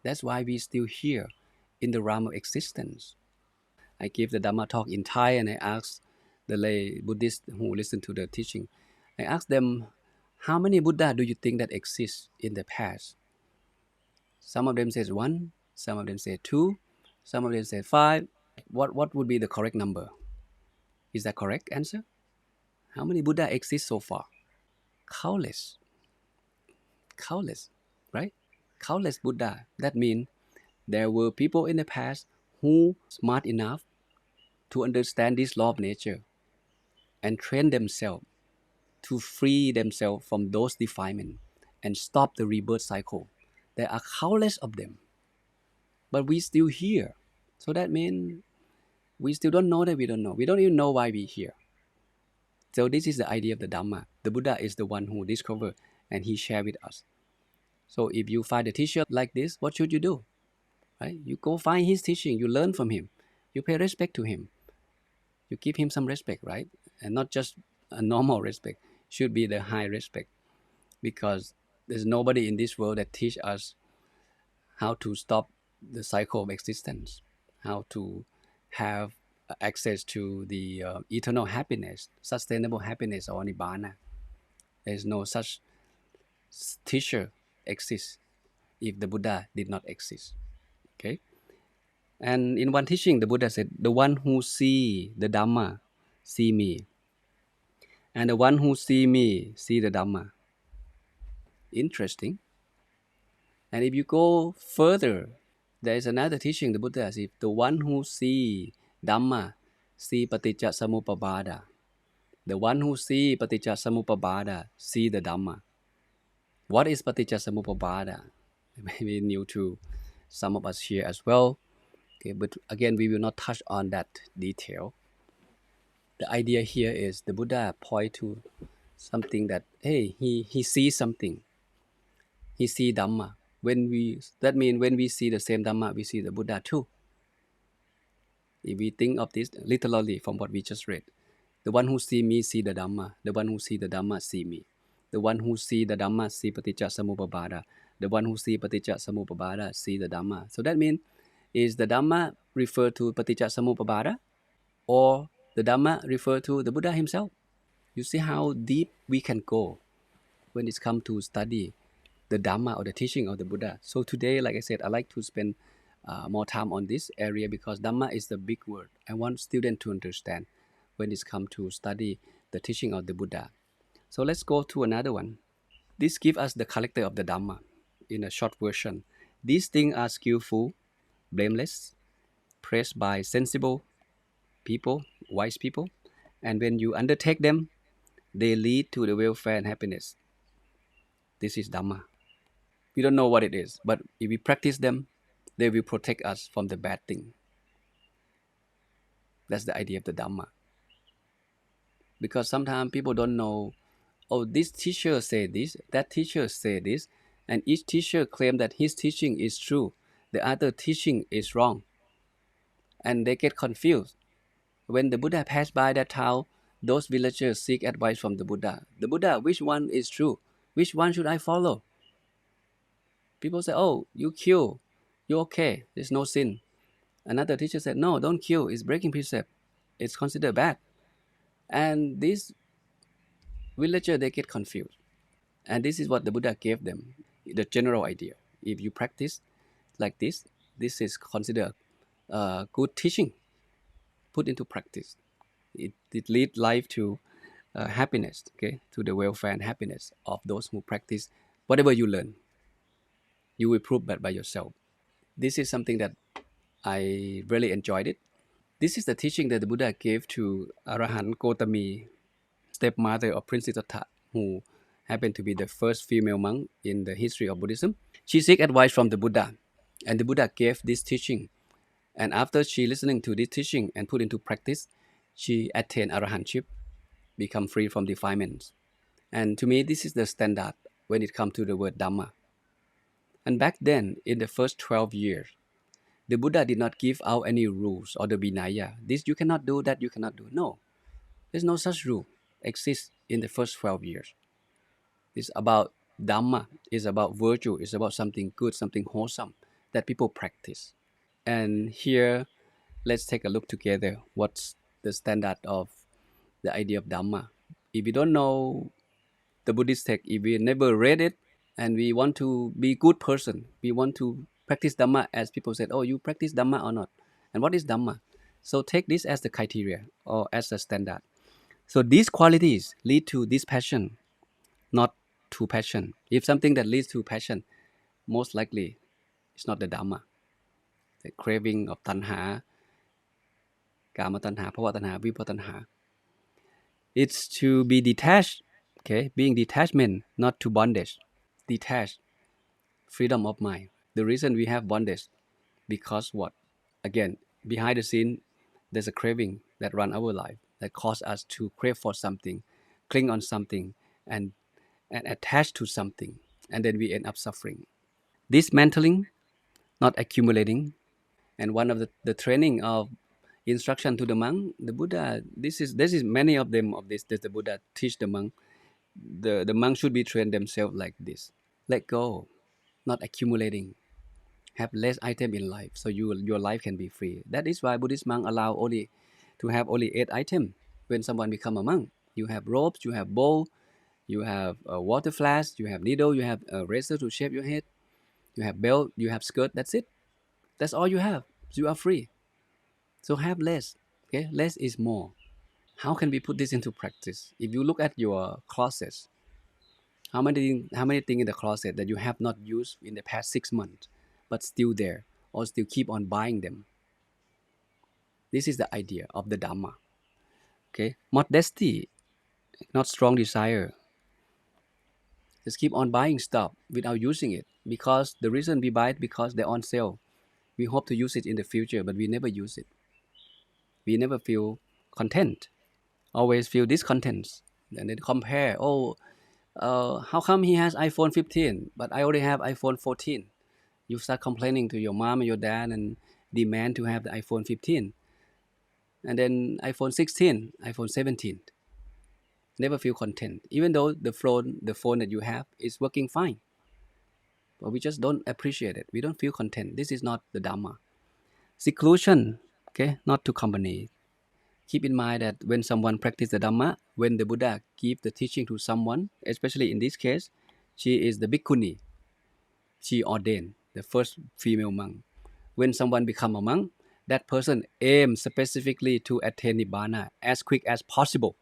That's why we still here in the realm of existence. I give the Dhamma talk in Thai and I ask the lay Buddhists who listen to the teaching, I ask them, how many Buddha do you think that exists in the past? Some of them says one, some of them say two, some of them say five. What would be the correct number? Is that correct answer? How many Buddha exist so far? Countless. Countless, right? Countless Buddha. That means there were people in the past who smart enough to understand this law of nature and train themselves to free themselves from those defilements and stop the rebirth cycle. There are countless of them, but we still here. So that means we still don't know that we don't know. We don't even know why we're here. So this is the idea of the Dhamma. The Buddha is the one who discovered and he shared with us. So if you find a teacher like this, what should you do? Right? You go find his teaching. You learn from him. You pay respect to him. You give him some respect, right? And not just a normal respect. Should be the high respect, because there's nobody in this world that teach us how to stop the cycle of existence, how to have access to the eternal happiness, sustainable happiness or nibbana. There's no such teacher exists if the Buddha did not exist. Okay. And in one teaching, the Buddha said, the one who see the Dhamma, see me. And the one who see me, see the Dhamma. Interesting. And if you go further, there is another teaching the Buddha says, the one who see Dhamma, see Paticca Samuppabbada. The one who see Paticca Samuppabbada, see the Dhamma. What is Paticca Samuppabbada? Maybe new to some of us here as well. Okay, but again, we will not touch on that detail. The idea here is the Buddha point to something that, hey, he sees something. He see Dhamma. That means when we see the same Dhamma, we see the Buddha too. If we think of this literally from what we just read, the one who see me see the Dhamma. The one who see the Dhamma see me. The one who see the Dhamma see Paticca Samuppabbada. The one who see Paticca Samuppabbada see the Dhamma. So that means, is the Dhamma refer to Paticca Samuppabbada, or the Dhamma refer to the Buddha himself? You see how deep we can go when it's come to study the Dhamma or the teaching of the Buddha. So today, like I said, I like to spend more time on this area because Dhamma is the big word. I want students to understand when it's come to study the teaching of the Buddha. So let's go to another one. This gives us the character of the Dhamma in a short version. These things are skillful, blameless, praised by sensible people, wise people, and when you undertake them, they lead to the welfare and happiness. This is Dhamma. We don't know what it is, but if we practice them, they will protect us from the bad thing. That's the idea of the Dhamma. Because sometimes people don't know, oh, this teacher said this, that teacher said this, and each teacher claims that his teaching is true, the other teaching is wrong. And they get confused. When the Buddha passed by that town, those villagers seek advice from the Buddha. The Buddha, which one is true? Which one should I follow? People say, oh, you kill, you're okay, there's no sin. Another teacher said, no, don't kill, it's breaking precept, it's considered bad. And these villagers, they get confused. And this is what the Buddha gave them, the general idea. If you practice like this is considered good teaching, put into practice. It leads life to happiness, okay, to the welfare and happiness of those who practice whatever you learn. You will prove that by yourself. This is something that I really enjoyed it. This is the teaching that the Buddha gave to Arahant Gotami, stepmother of Prince Siddhartha, who happened to be the first female monk in the history of Buddhism. She seek advice from the Buddha, and the Buddha gave this teaching. And after she listening to this teaching and put into practice, she attained arahantship, become free from defilements. And to me, this is the standard when it comes to the word Dhamma. And back then, in the first 12 years, the Buddha did not give out any rules or the Vinaya. This you cannot do, that you cannot do. No, there's no such rule exists in the first 12 years. It's about Dhamma, it's about virtue, it's about something good, something wholesome that people practice. And here, let's take a look together what's the standard of the idea of Dhamma. If you don't know the Buddhist text, if we never read it, and we want to be a good person, we want to practice Dhamma, as people said, oh, you practice Dhamma or not? And what is Dhamma? So take this as the criteria or as a standard. So these qualities lead to this passion, not to passion. If something that leads to passion, most likely it's not the Dhamma. The craving of tanha, kama tanha, bhava tanha, vibhava tanha. It's to be detached, okay? Being detachment, not to bondage. Detached, freedom of mind. The reason we have bondage, because what? Again, behind the scene, there's a craving that run our life, that cause us to crave for something, cling on something, and attach to something, and then we end up suffering. Dismantling, not accumulating. And one of the training of instruction to the monk, the Buddha, this is many of them of this that the Buddha teach the monk. The monk should be trained themselves like this. Let go, not accumulating. Have less item in life, so your life can be free. That is why Buddhist monk allow only to have only 8 items when someone become a monk. You have robes, you have bowl, you have a water flask, you have needle, you have a razor to shave your head, you have belt, you have skirt. That's it. That's all you have. So you are free. So have less. Okay, less is more. How can we put this into practice? If you look at your closets, How many things in the closet that you have not used in the past 6 months, but still there, or still keep on buying them? This is the idea of the Dhamma. Okay, modesty, not strong desire. Just keep on buying stuff without using it, because the reason we buy it because they're on sale. We hope to use it in the future, but we never use it. We never feel content. Always feel discontent, and then compare. Oh, how come he has iPhone 15, but I already have iPhone 14? You start complaining to your mom and your dad and demand to have the iPhone 15, and then iPhone 16, iPhone 17. Never feel content, even though the phone that you have is working fine. But we just don't appreciate it. We don't feel content. This is not the Dhamma. Seclusion, okay, not to company. Keep in mind that when someone practices the Dhamma, when the Buddha give the teaching to someone, especially in this case, she is the bhikkhuni. She ordained the first female monk. When someone become a monk, that person aims specifically to attain Nibbana as quick as possible.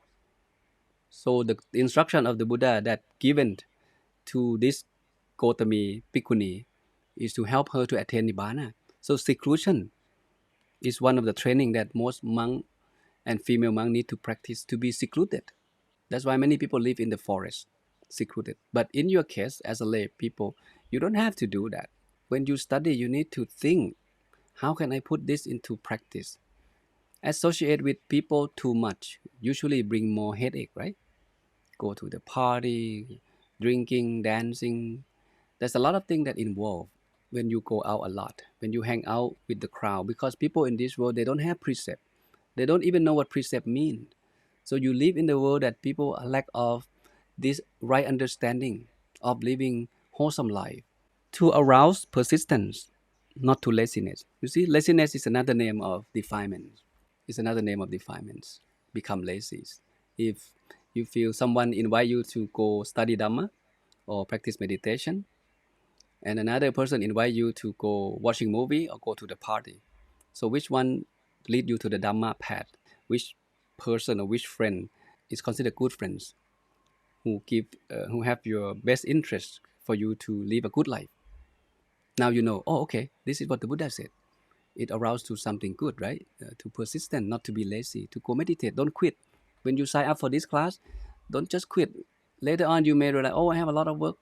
So the instruction of the Buddha that given to this Gotami bhikkhuni is to help her to attain Nibbana. So seclusion is one of the training that most monk and female monk need to practice, to be secluded. That's why many people live in the forest, secluded. But in your case, as a lay people, you don't have to do that. When you study, you need to think, how can I put this into practice? Associate with people too much usually bring more headache, right? Go to the party, drinking, dancing. There's a lot of things that involve when you go out a lot, when you hang out with the crowd, because people in this world, they don't have precept. They don't even know what precept mean. So you live in the world that people lack of this right understanding of living wholesome life. To arouse persistence, not to laziness. You see, laziness is another name of defilement. It's another name of defilements. Become lazy. If you feel someone invite you to go study Dhamma or practice meditation, and another person invite you to go watching movie or go to the party. So which one lead you to the Dhamma path? Which person or which friend is considered good friends who have your best interest for you to live a good life? Now you know, oh, okay, this is what the Buddha said. It arouses to something good, right? To persistent, not to be lazy, to go meditate, don't quit. When you sign up for this class, don't just quit. Later on, you may realize, oh, I have a lot of work.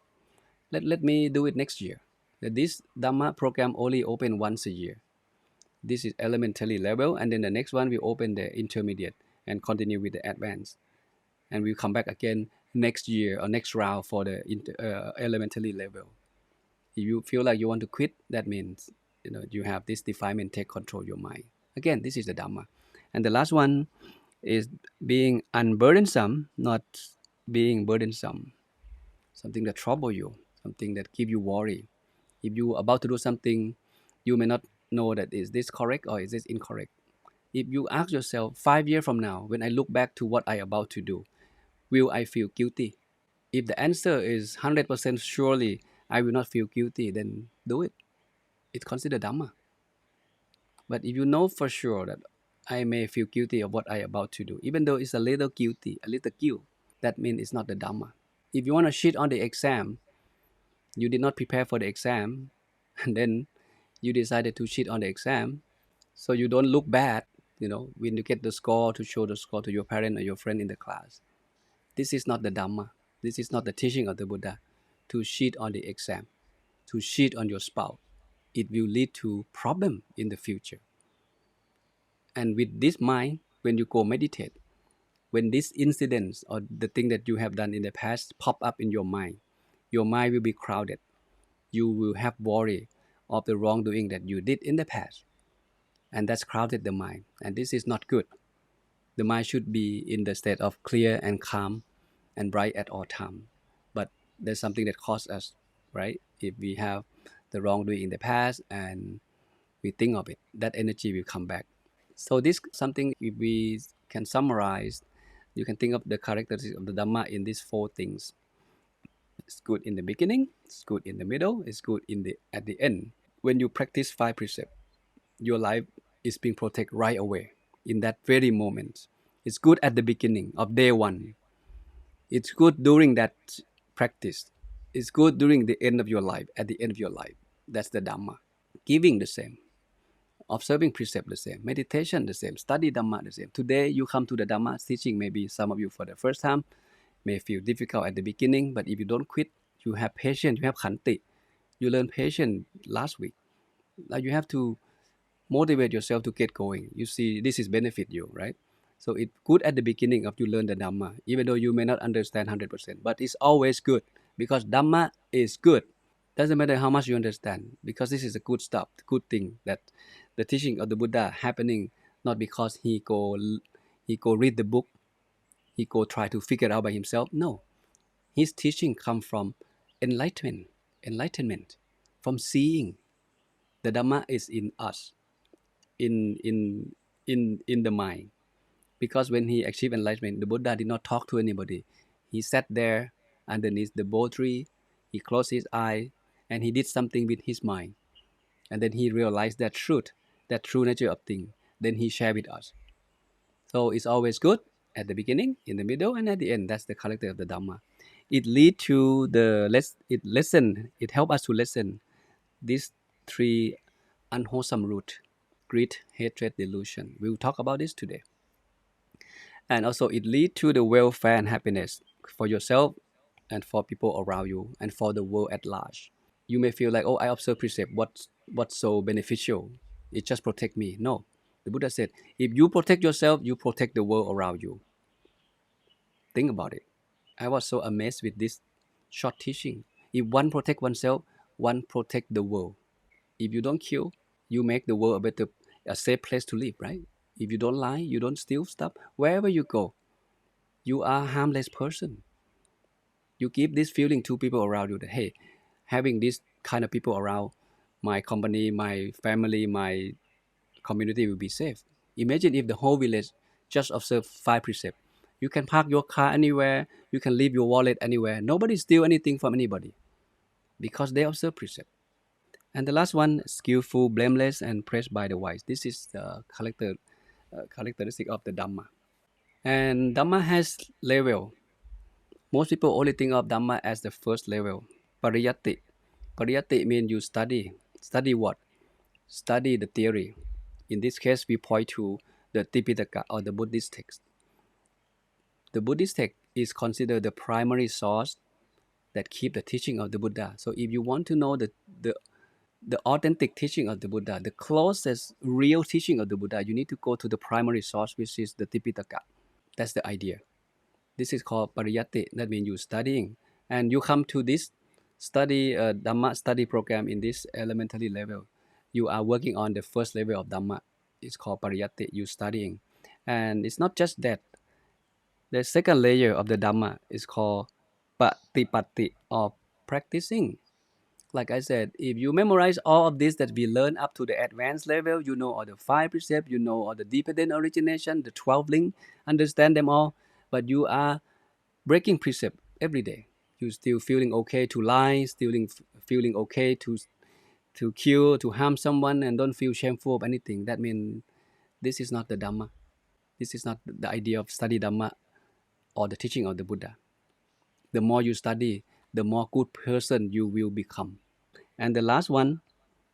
Let me do it next year. This Dhamma program only open once a year. This is elementary level, and then the next one we open the intermediate and continue with the advanced. And we'll come back again next year or next round for the elementary level. If you feel like you want to quit, that means you have this defilement take control your mind. Again, this is the Dhamma. And the last one is being unburdensome, not being burdensome. Something that trouble you, something that give you worry. If you are about to do something, you may not know that is this correct or is this incorrect. If you ask yourself 5 years from now, when I look back to what I about to do, will I feel guilty? If the answer is 100% surely I will not feel guilty, then do it. It's considered Dhamma. But if you know for sure that I may feel guilty of what I about to do, even though it's a little guilty, a little guilt, that means it's not the Dhamma. If you want to cheat on the exam, you did not prepare for the exam, and then you decided to cheat on the exam, so you don't look bad, when you get the score, to show the score to your parent or your friend in the class. This is not the Dhamma. This is not the teaching of the Buddha, to cheat on the exam, to cheat on your spouse. It will lead to problem in the future. And with this mind, when you go meditate, when this incidents or the thing that you have done in the past pop up in your mind will be crowded. You will have worry of the wrongdoing that you did in the past. And that's crowded the mind. And this is not good. The mind should be in the state of clear and calm and bright at all time. But there's something that costs us, right? If we have the wrongdoing in the past and we think of it, that energy will come back. So this something, if we can summarize, you can think of the characteristics of the Dhamma in these four things. It's good in the beginning, it's good in the middle, it's good at the end. When you practice 5 precepts, your life is being protected right away in that very moment. It's good at the beginning of day 1. It's good during that practice. It's good during the end of your life, at the end of your life. That's the Dhamma. Giving the same. Observing precept the same. Meditation the same. Study Dhamma the same. Today you come to the Dhamma teaching, maybe some of you for the first time, may feel difficult at the beginning, but if you don't quit, you have patience, you have khanti. You learned patience last week. Now you have to motivate yourself to get going. You see, this is benefit you, right? So it's good at the beginning of you learn the Dhamma, even though you may not understand 100%, but it's always good because Dhamma is good. Doesn't matter how much you understand, because this is a good stuff, good thing that the teaching of the Buddha happening not because he go read the book, he go try to figure it out by himself. No, his teaching come from enlightenment, from seeing. The Dhamma is in us, in the mind. Because when he achieved enlightenment, the Buddha did not talk to anybody. He sat there underneath the bo tree, he closed his eye, and he did something with his mind. And then he realized that true nature of things. Then he shared with us. So it's always good at the beginning, in the middle, and at the end. That's the character of the Dhamma. It lead to it help us to listen these three unwholesome root: greed, hatred, delusion. We'll talk about this today. And also it lead to the welfare and happiness for yourself and for people around you and for the world at large. You may feel like, oh, I observe precept. What's so beneficial? It just protect me. No. The Buddha said, if you protect yourself, you protect the world around you. Think about it. I was so amazed with this short teaching. If one protect oneself, one protect the world. If you don't kill, you make the world a safe place to live, right? If you don't lie, you don't steal stuff, wherever you go, you are a harmless person. You give this feeling to people around you that, hey, having this kind of people around my company, my family, my community will be safe. Imagine if the whole village just observe 5 precepts. You can park your car anywhere, you can leave your wallet anywhere. Nobody steal anything from anybody because they observe precept. And the last one, skillful, blameless, and praised by the wise. This is the characteristic of the Dhamma. And Dhamma has level. Most people only think of Dhamma as the first level, Pariyatti. Pariyatti means you study. Study what? Study the theory. In this case, we point to the Tipitaka or the Buddhist text. The Buddhist text is considered the primary source that keep the teaching of the Buddha. So if you want to know the authentic teaching of the Buddha, the closest real teaching of the Buddha, you need to go to the primary source, which is the Tipitaka. That's the idea. This is called pariyatti. That means you're studying. And you come to this Dhamma study program in this elementary level. You are working on the first level of Dhamma. It's called pariyatti. You're studying. And it's not just that. The second layer of the Dhamma is called patipatti, or practicing. Like I said, if you memorize all of this that we learn up to the advanced level, you know all the 5 precepts, you know all the dependent origination, the 12 link, understand them all, but you are breaking precept every day. You still feeling okay to lie, still feeling okay to kill, to harm someone, and don't feel shameful of anything. That means this is not the Dhamma. This is not the idea of study Dhamma or the teaching of the Buddha. The more you study, the more good person you will become. And the last one,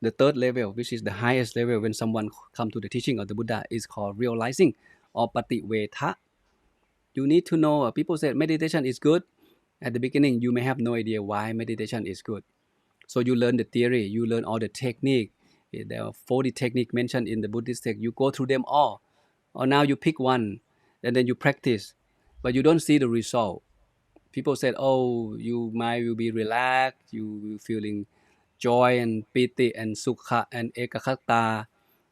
the third level, which is the highest level when someone come to the teaching of the Buddha, is called realizing or pativeta. You need to know, people say meditation is good. At the beginning, you may have no idea why meditation is good. So you learn the theory, you learn all the technique. There are 40 techniques mentioned in the Buddhist text. You go through them all. Or now you pick one, and then you practice, but you don't see the result. People said, oh, you might will be relaxed, you will feeling joy and piti and sukha and ekakata.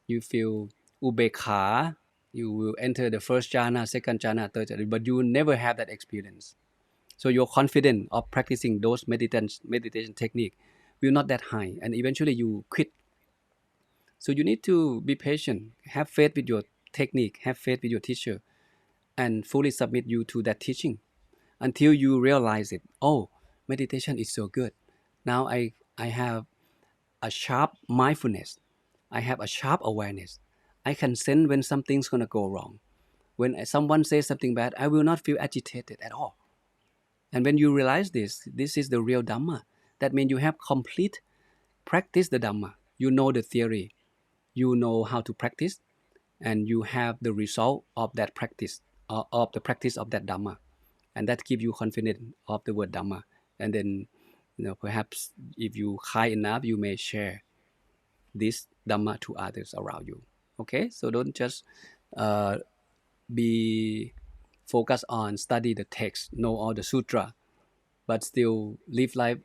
You feel ubekha. You will enter the first jhana, second jhana, third jhana, but you will never have that experience. So your confidence of practicing those meditation technique will not that high, and eventually you quit. So you need to be patient, have faith with your technique, have faith with your teacher, and fully submit you to that teaching until you realize it. Oh, meditation is so good. Now I have a sharp mindfulness. I have a sharp awareness. I can sense when something's gonna go wrong. When someone says something bad, I will not feel agitated at all. And when you realize this is the real Dhamma. That means you have complete practice the Dhamma. You know the theory, you know how to practice, and you have the result of that practice, of the practice of that Dhamma. And that gives you confidence of the word Dhamma. And then, perhaps if you high enough, you may share this Dhamma to others around you. Okay, so don't just uh, be focused on study the text, know all the sutra, but still live life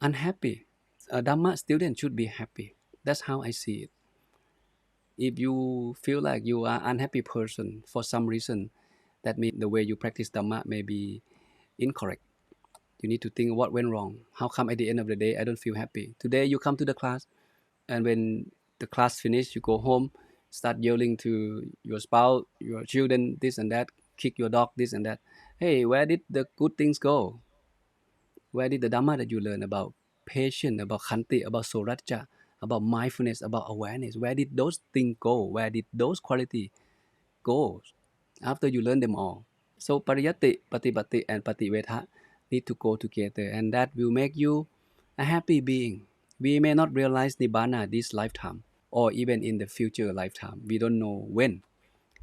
unhappy. A Dhamma student should be happy. That's how I see it. If you feel like you are unhappy person for some reason, that means the way you practice Dhamma may be incorrect. You need to think what went wrong. How come at the end of the day I don't feel happy? Today you come to the class, and when the class finish, you go home, start yelling to your spouse, your children, this and that, kick your dog, this and that. Hey, where did the good things go? Where did the Dhamma that you learn about patience, about khanti, about soraja, about mindfulness, about awareness, where did those things go? Where did those qualities go after you learn them all? So pariyati, patipatti, and pativedha need to go together, and that will make you a happy being. We may not realize Nibbana this lifetime, or even in the future lifetime. We don't know when.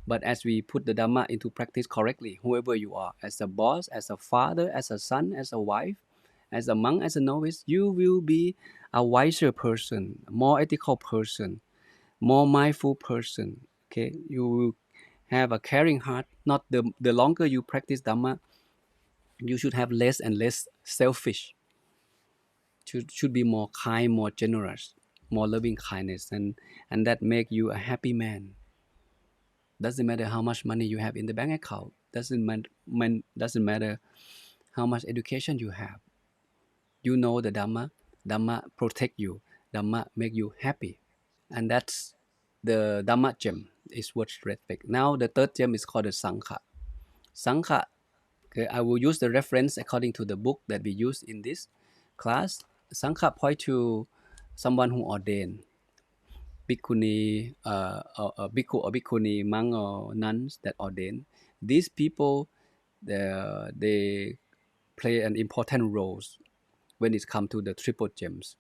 But as we put the Dhamma into practice correctly, whoever you are, as a boss, as a father, as a son, as a wife, as a monk, as a novice, you will be a wiser person, more ethical person, more mindful person. Okay, you will have a caring heart. Not the longer you practice Dhamma, you should have less and less selfish. Should be more kind, more generous, more loving kindness, and that make you a happy man. Doesn't matter how much money you have in the bank account. Doesn't matter how much education you have. You know the Dhamma. Dhamma protect you. Dhamma make you happy. And that's the Dhamma Gem. Is worth respect. Now the third gem is called the Sangha. Sangha, okay, I will use the reference according to the book that we use in this class. Sangha point to someone who ordained. Bhikkhuni, bhikkhu or bhikkhuni, monk or nuns that ordain. These people, they play an important role when it comes to the triple gems.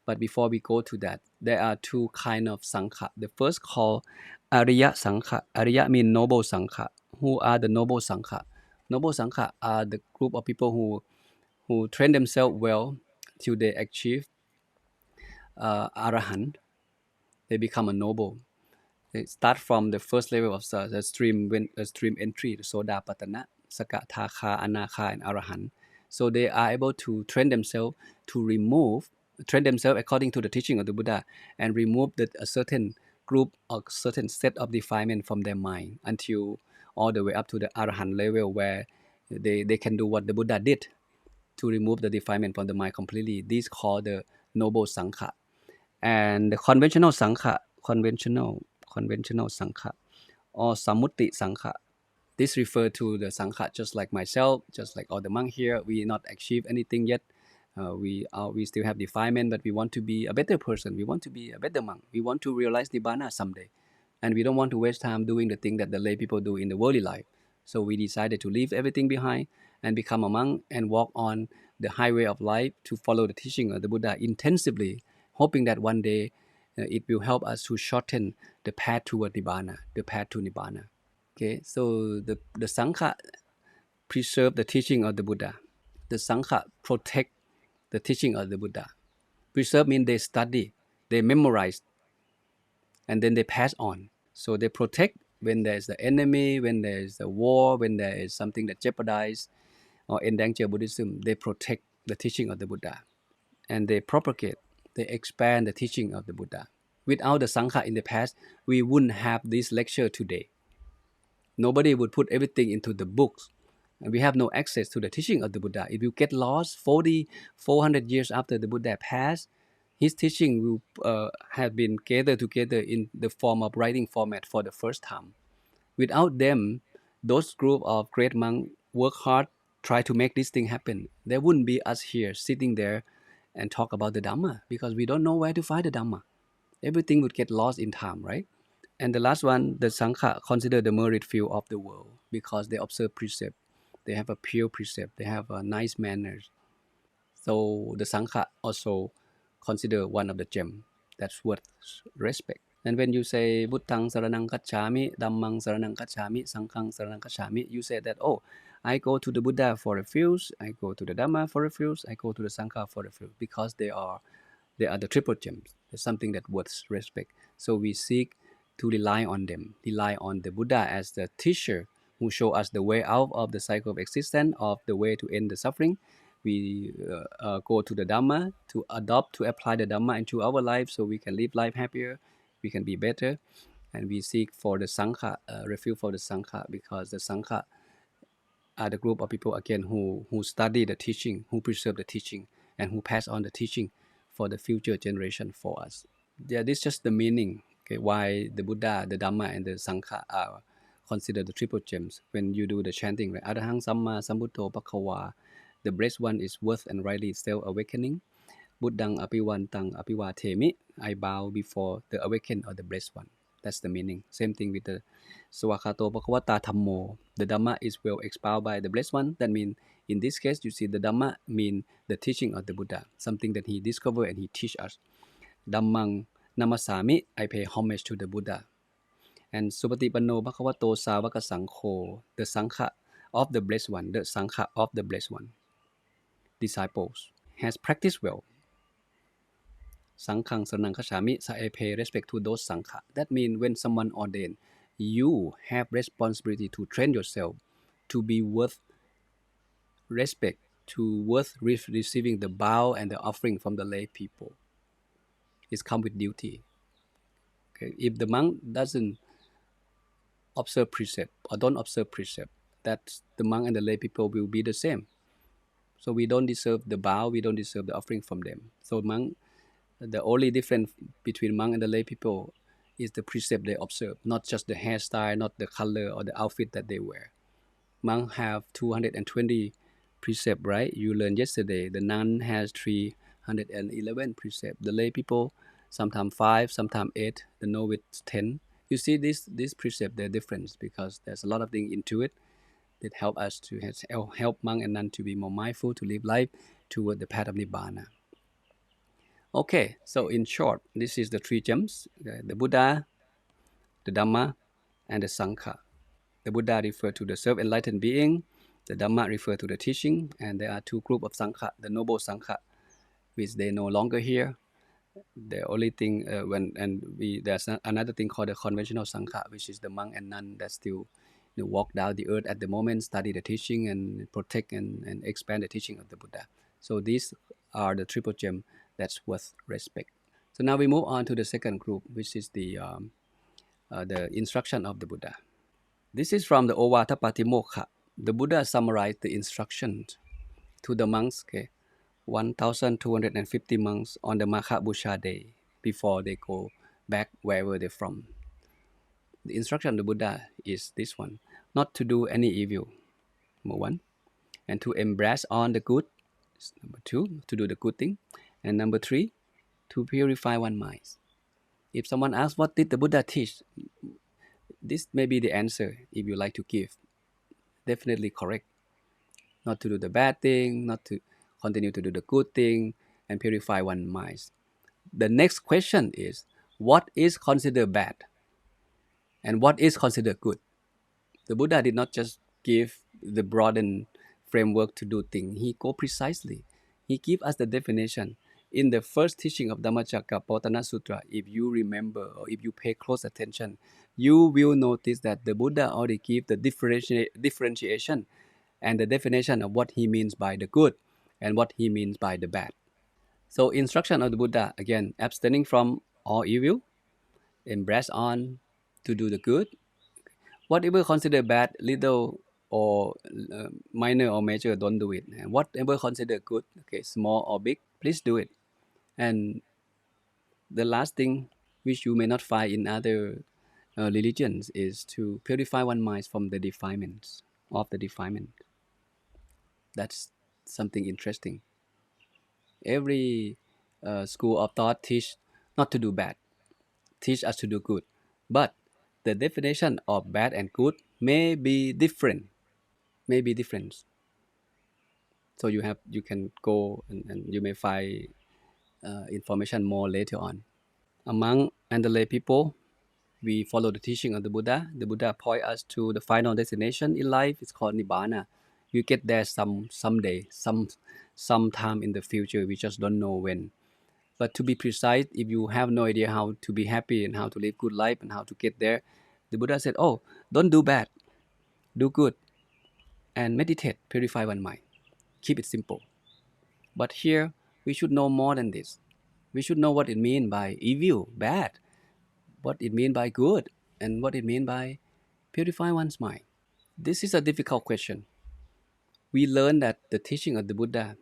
But before we go to that, there are two kind of Sangha. The first called Ariya Sangha. Ariya means noble Sangha. Who are the noble Sangha? Noble Sangha are the group of people who train themselves well till they achieve Arahant. They become a noble. They start from the first level of the stream entry, the Soda Patana, Sakataka, Anaka, and Arahant. So they are able to train themselves according to the teaching of the Buddha, and remove a certain group or certain set of defilement from their mind until all the way up to the Arahant level, where they can do what the Buddha did to remove the defilement from the mind completely. This called the noble Sangha. And the conventional Sangha, conventional Sangha, or Sammutti Sangha. This refers to the Sangha just like myself, just like all the monks here. We not achieve anything yet. We still have defilement, but we want to be a better person. We want to be a better monk. We want to realize Nibbana someday. And we don't want to waste time doing the thing that the lay people do in the worldly life. So we decided to leave everything behind and become a monk and walk on the highway of life to follow the teaching of the Buddha intensively, hoping that one day it will help us to shorten the path toward Nibbana, the path to Nibbana. Okay, so the Sangha preserve the teaching of the Buddha. The Sangha protect the teaching of the Buddha. Preserve means they study, they memorize, and then they pass on. So they protect when there is the enemy, when there is a war, when there is something that jeopardize or endanger Buddhism. They protect the teaching of the Buddha, and they propagate, they expand the teaching of the Buddha. Without the Sangha in the past, we wouldn't have this lecture today. Nobody would put everything into the books. And we have no access to the teaching of the Buddha. If you get lost 400 years after the Buddha passed, his teaching will have been gathered together in the form of writing format for the first time. Without them, those group of great monks work hard, try to make this thing happen. There wouldn't be us here sitting there and talk about the Dhamma, because we don't know where to find the Dhamma. Everything would get lost in time, right? And the last one, the Sangha consider the merit field of the world because they observe precept. They have a pure precept. They have a nice manners. So the Sangha also consider one of the gem that's worth respect. And when you say Buddhang Saranang Gacchami, Dhammang Saranang Gacchami, Sanghang Saranang Gacchami, you say that, oh, I go to the Buddha for refuge, I go to the Dhamma for refuge, I go to the Sangha for refuge, because they are the triple gems. It's something that worth respect. So we seek to rely on them, rely on the Buddha as the teacher who show us the way out of the cycle of existence, of the way to end the suffering. We go to the Dhamma to adopt, to apply the Dhamma into our life so we can live life happier, we can be better. And we seek for the Sangha, refuge for the Sangha, because the Sangha are the group of people again who study the teaching, who preserve the teaching, and who pass on the teaching for the future generation for us. Yeah, this is just the meaning. Okay, why the Buddha, the Dhamma, and the Sangha are considered the triple gems. When you do the chanting, right? Arahang Samma Sambuddho Bhagava, the blessed one is worth and rightly self-awakening. Buddhang Apivantang Apivatemi, I bow before the awakened or the blessed one. That's the meaning. Same thing with the Swakato Bhagavata Dhammo. The Dhamma is well expounded by the blessed one. That means in this case, you see the Dhamma mean the teaching of the Buddha, something that he discovered and he teach us. Dhammang Namasami, I pay homage to the Buddha. And Supatipanno Bhagavato Savaka Sangho, the Sangha of the blessed one, the Sangha of the blessed one, disciples, has practiced well. Sanghang Saranang Gacchami, so I pay respect to those Sangha. That means when someone ordained, you have responsibility to train yourself to be worth respect, to worth receiving the bow and the offering from the lay people. It's come with duty. Okay? If the monk doesn't observe precept or don't observe precept, that the monk and the lay people will be the same. So we don't deserve the bow, we don't deserve the offering from them. So monk, the only difference between monk and the lay people is the precept they observe, not just the hairstyle, not the color or the outfit that they wear. Monk have 220 precept, right? You learned yesterday. The nun has 311 precept. The lay people, sometimes 5, sometimes 8. The novice 10. You see this precept, they're different because there's a lot of things into it that help us to help monk and nun to be more mindful, to live life toward the path of Nibbana. Okay, so in short, this is the three gems, the Buddha, the Dhamma, and the Sangha. The Buddha refers to the self-enlightened being, the Dhamma refers to the teaching, and there are two groups of Sangha, the noble Sangha, which they no longer here. The only thing, there's another thing called the conventional Sangha, which is the monk and nun that still walk down the earth at the moment, study the teaching and protect and expand the teaching of the Buddha. So these are the triple gem that's worth respect. So now we move on to the second group, which is the instruction of the Buddha. This is from the Ovata Patimokkha. The Buddha summarized the instructions to the monks, 1,250 monks on the Magha Busha day before they go back wherever they're from. The instruction of the Buddha is this one: not to do any evil, number one, and to embrace on the good, number two, to do the good thing, and number three, to purify one's mind. If someone asks, what did the Buddha teach? This may be the answer if you like to give. Definitely correct. Not to do the bad thing, not to continue to do the good thing, and purify one's mind. The next question is, what is considered bad? And what is considered good? The Buddha did not just give the broadened framework to do things. He go precisely. He give us the definition. In the first teaching of Dhammacakkappavattana Sutra, if you remember or if you pay close attention, you will notice that the Buddha already gave the differentiation and the definition of what he means by the good and what he means by the bad. So instruction of the Buddha, again, abstaining from all evil, embrace on to do the good. Whatever considered bad, little or minor or major, don't do it. And whatever considered good, small or big, please do it. And the last thing, which you may not find in other religions, is to purify one's mind from the defilements of the defilement. That's something interesting. Every school of thought teach not to do bad, teach us to do good. But the definition of bad and good may be different. may be different. So you can go and you may find information more later on. Among Mandalay people, we follow the teaching of the Buddha. The Buddha point us to the final destination in life. It's called Nibbana. You get there someday, sometime in the future. We just don't know when. But to be precise, if you have no idea how to be happy and how to live good life and how to get there, the Buddha said, "Oh, don't do bad, do good, and meditate, purify one mind. Keep it simple." But here, we should know more than this. We should know what it means by evil, bad, what it means by good, and what it means by purify one's mind. This is a difficult question. We learn that the teaching of the Buddha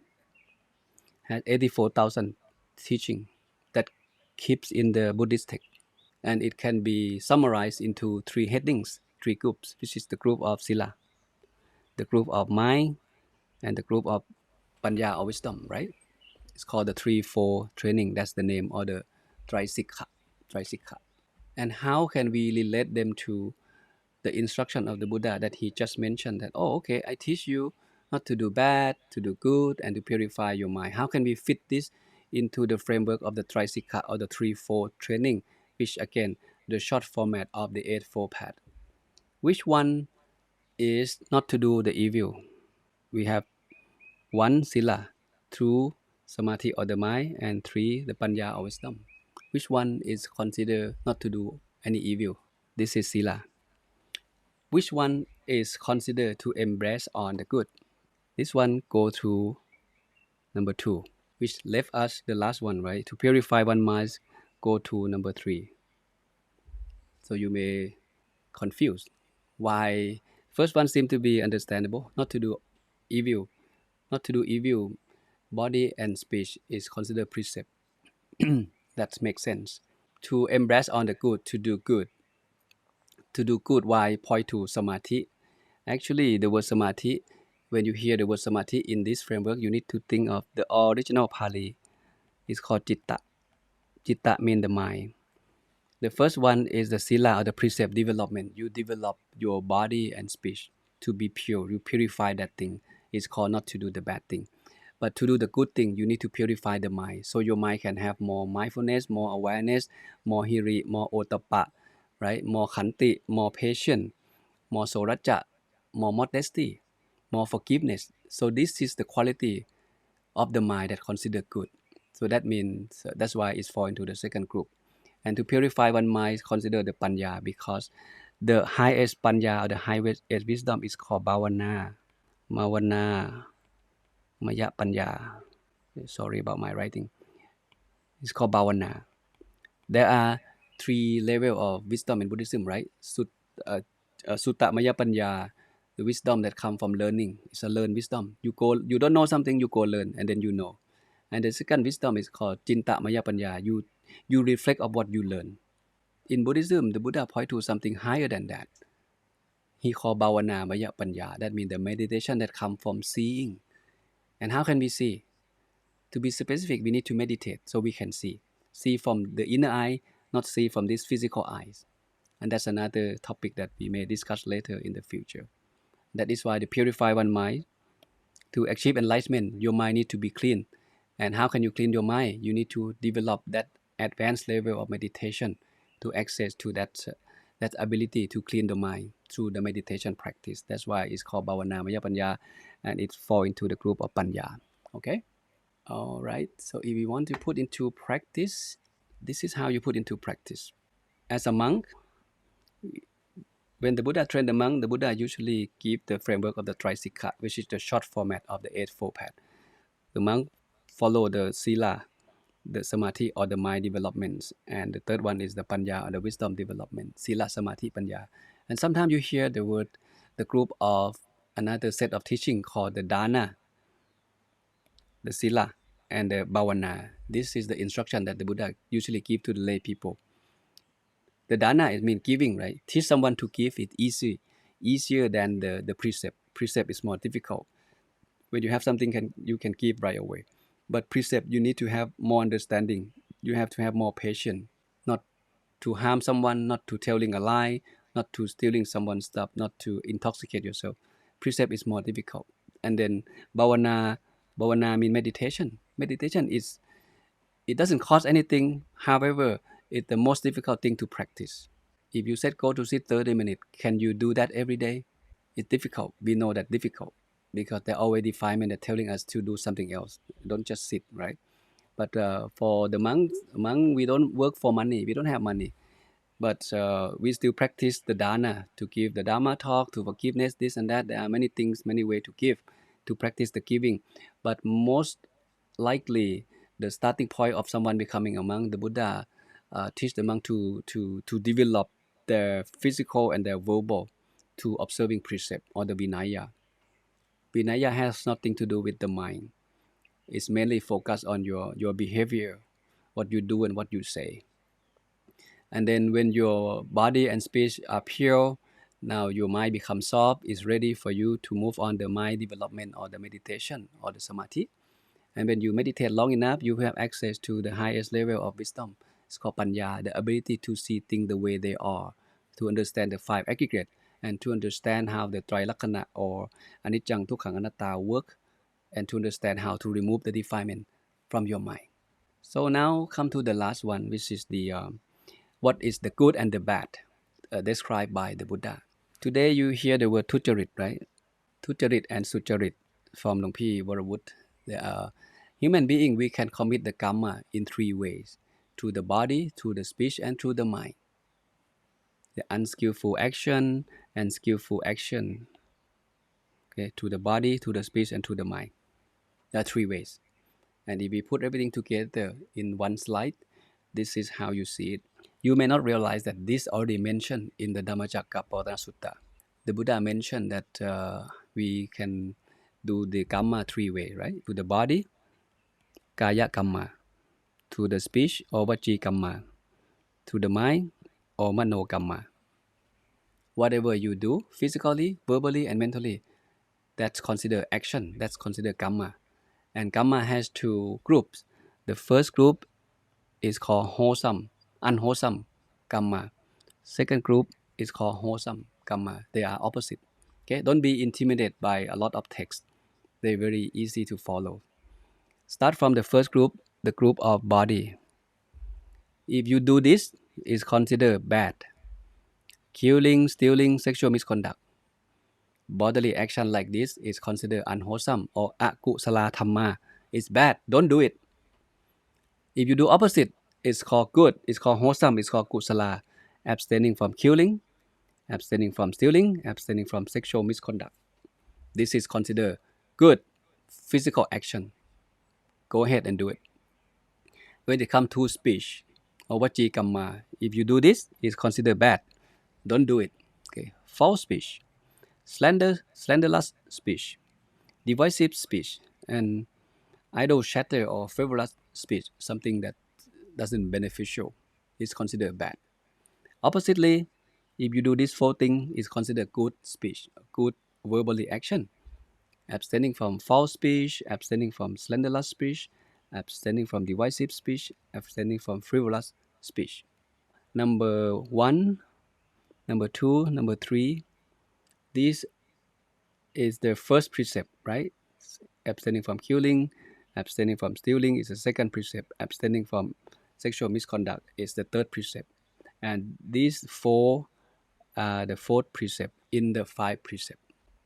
has 84,000 teaching that keeps in the Buddhist text, and it can be summarized into three headings, three groups, which is the group of Sila, the group of mind, and the group of Panya or wisdom, right? It's called the 3-4 training. That's the name, or the Trisikha. Trisikha. And how can we relate them to the instruction of the Buddha that he just mentioned that, oh, okay, I teach you not to do bad, to do good, and to purify your mind. How can we fit this into the framework of the Trisikha or the 3-4 training, which again, the short format of the 8-4 path? Which one is not to do the evil? We have one, Sila, two, Samadhi or the mind, and three, the Panya or wisdom. Which one is considered not to do any evil? This is Sila. Which one is considered to embrace on the good? This one go to number 2, which left us the last one, right? To purify one mind, go to number 3. So you may confuse why first one seem to be understandable, not to do evil. Not to do evil, body and speech is considered precept. That makes sense. To embrace on the good, to do good. To do good, why point to samadhi? Actually, the word samadhi, when you hear the word samadhi in this framework, you need to think of the original Pali. It's called citta. Citta means the mind. The first one is the sila or the precept development. You develop your body and speech to be pure. You purify that thing. It's called not to do the bad thing. But to do the good thing, you need to purify the mind. So your mind can have more mindfulness, more awareness, more hiri, more otapa, right? More khanti, more patience, more soraja, more modesty, more forgiveness. So this is the quality of the mind that considered good. So that means that's why it's fall into the second group. And to purify one mind is considered the panya, because the highest panya or the highest wisdom is called bhavana. Mavana, maya panya. Sorry about my writing. It's called bhavana. There are 3 levels of wisdom in Buddhism, right? Sutta maya panya, the wisdom that come from learning. It's a learned wisdom. You don't know something, you go learn, and then you know. And the second wisdom is called Cinta Maya Panya. You reflect of what you learn. In Buddhism, the Buddha point to something higher than that. He called Bhavana Maya Panya. That means the meditation that comes from seeing. And how can we see? To be specific, we need to meditate so we can see. See from the inner eye, not see from these physical eyes. And that's another topic that we may discuss later in the future. That is why the purify one mind, to achieve enlightenment, your mind need to be clean. And how can you clean your mind? You need to develop that advanced level of meditation to access to that ability to clean the mind through the meditation practice. That's why it's called Bhavana Maya Panya, and it falls into the group of Panya. Okay? All right. So if you want to put into practice, this is how you put into practice. As a monk, when the Buddha trained the monk, the Buddha usually give the framework of the Trisikha, which is the short format of the 8-4 path. The monk follow the sila, the samadhi or the mind developments, and the third one is the panya or the wisdom development. Sila, samadhi, panya. And sometimes you hear the word, the group of another set of teaching called the dana, the sila, and the bhavana. This is the instruction that the Buddha usually give to the lay people. The dana is mean giving, right? Teach someone to give it easier than the precept. Precept is more difficult. When you have something, you can give right away. But precept, you need to have more understanding. You have to have more patience, not to harm someone, not to telling a lie, not to stealing someone's stuff, not to intoxicate yourself. precept is more difficult. And then bhavana means meditation. Meditation is, it doesn't cost anything. However, it's the most difficult thing to practice. If you said go to sit 30 minutes, can you do that every day? It's difficult. We know that difficult because there are already 5 minutes telling us to do something else. Don't just sit, right? But for the monk, we don't work for money. We don't have money. But we still practice the dana to give the Dhamma talk, to forgiveness, this and that. There are many things, many ways to give, to practice the giving. But most likely, the starting point of someone becoming a monk, the Buddha teach the monk to develop their physical and their verbal to observing precept or the Vinaya. Vinaya has nothing to do with the mind. It's mainly focused on your behavior, what you do and what you say. And then when your body and speech are pure, now your mind becomes soft, is ready for you to move on the mind development or the meditation or the samadhi. And when you meditate long enough, you have access to the highest level of wisdom. It's called panya, the ability to see things the way they are, to understand the five aggregate, and to understand how the Trilakkana or Anicca, Dukkha, Anatta work, and to understand how to remove the defilement from your mind. So now come to the last one, which is the what is the good and the bad described by the Buddha. Today you hear the word tucharit, right? Tucharit and sucharit from Long Pi Varavut. There are human being, we can commit the karma in three ways: through the body, through the speech, and through the mind. The unskillful action and skillful action. Okay, through the body, through the speech, and through the mind. There are three ways. And if we put everything together in one slide, this is how you see it. You may not realize that this already mentioned in the Dhammacakkappavattana Sutta. The Buddha mentioned that we can do the karma three way, right? To the body, kaya karma; to the speech or vachi karma; to the mind or mano karma. Whatever you do physically, verbally, and mentally, that's considered action. That's considered karma. And karma has two groups. The first group is called wholesome, unwholesome karma. Second group is called wholesome karma. They are opposite. Okay, don't be intimidated by a lot of text. They're very easy to follow. Start from the first group, the group of body. If you do this, it's considered bad. Killing, stealing, sexual misconduct. Bodily action like this is considered unwholesome or akusala dhamma. It's bad. Don't do it. If you do opposite, it's called good. It's called wholesome. It's called kusala. Abstaining from killing, abstaining from stealing, abstaining from sexual misconduct. This is considered good physical action. Go ahead and do it. When it comes to speech or vachi kamma, if you do this, it's considered bad. Don't do it. Okay. False speech, slanderous speech, divisive speech, and idle chatter or frivolous speech, something that doesn't beneficial, is considered bad. Oppositely, if you do this four things, it's considered good speech, good verbally action. Abstaining from false speech, abstaining from slanderous speech, abstaining from divisive speech, abstaining from frivolous speech. Number 1, number 2, number 3, this is the first precept, right? Abstaining from killing, abstaining from stealing is the second precept. Abstaining from sexual misconduct is the third precept. And these four are the fourth precept in the five precepts.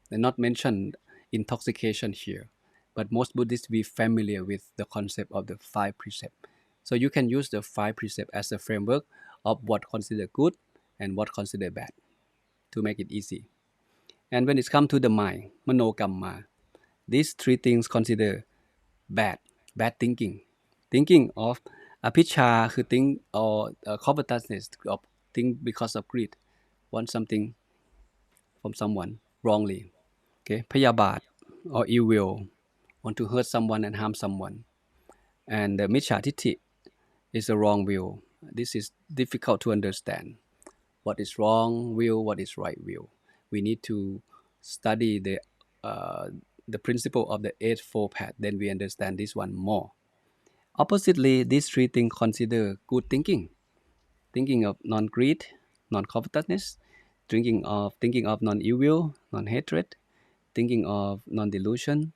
They're not mentioned intoxication here, but most Buddhists be familiar with the concept of the five precepts. So you can use the five precepts as a framework of what considered good and what considered bad to make it easy. And when it comes to the mind, manokamma, these three things consider bad, bad thinking. Thinking of apicca, who think, or covetousness, of think because of greed, want something from someone wrongly. Okay, payabhat or ill will, want to hurt someone and harm someone. And the micchaทิฏฐิ is a wrong will. This is difficult to understand. What is wrong will, what is right will. We need to study the principle of the Eightfold Path, then we understand this one more. Oppositely, these three things consider good thinking. Thinking of non-greed, non-covetousness, thinking of non-ill will, non-hatred, thinking of non-delusion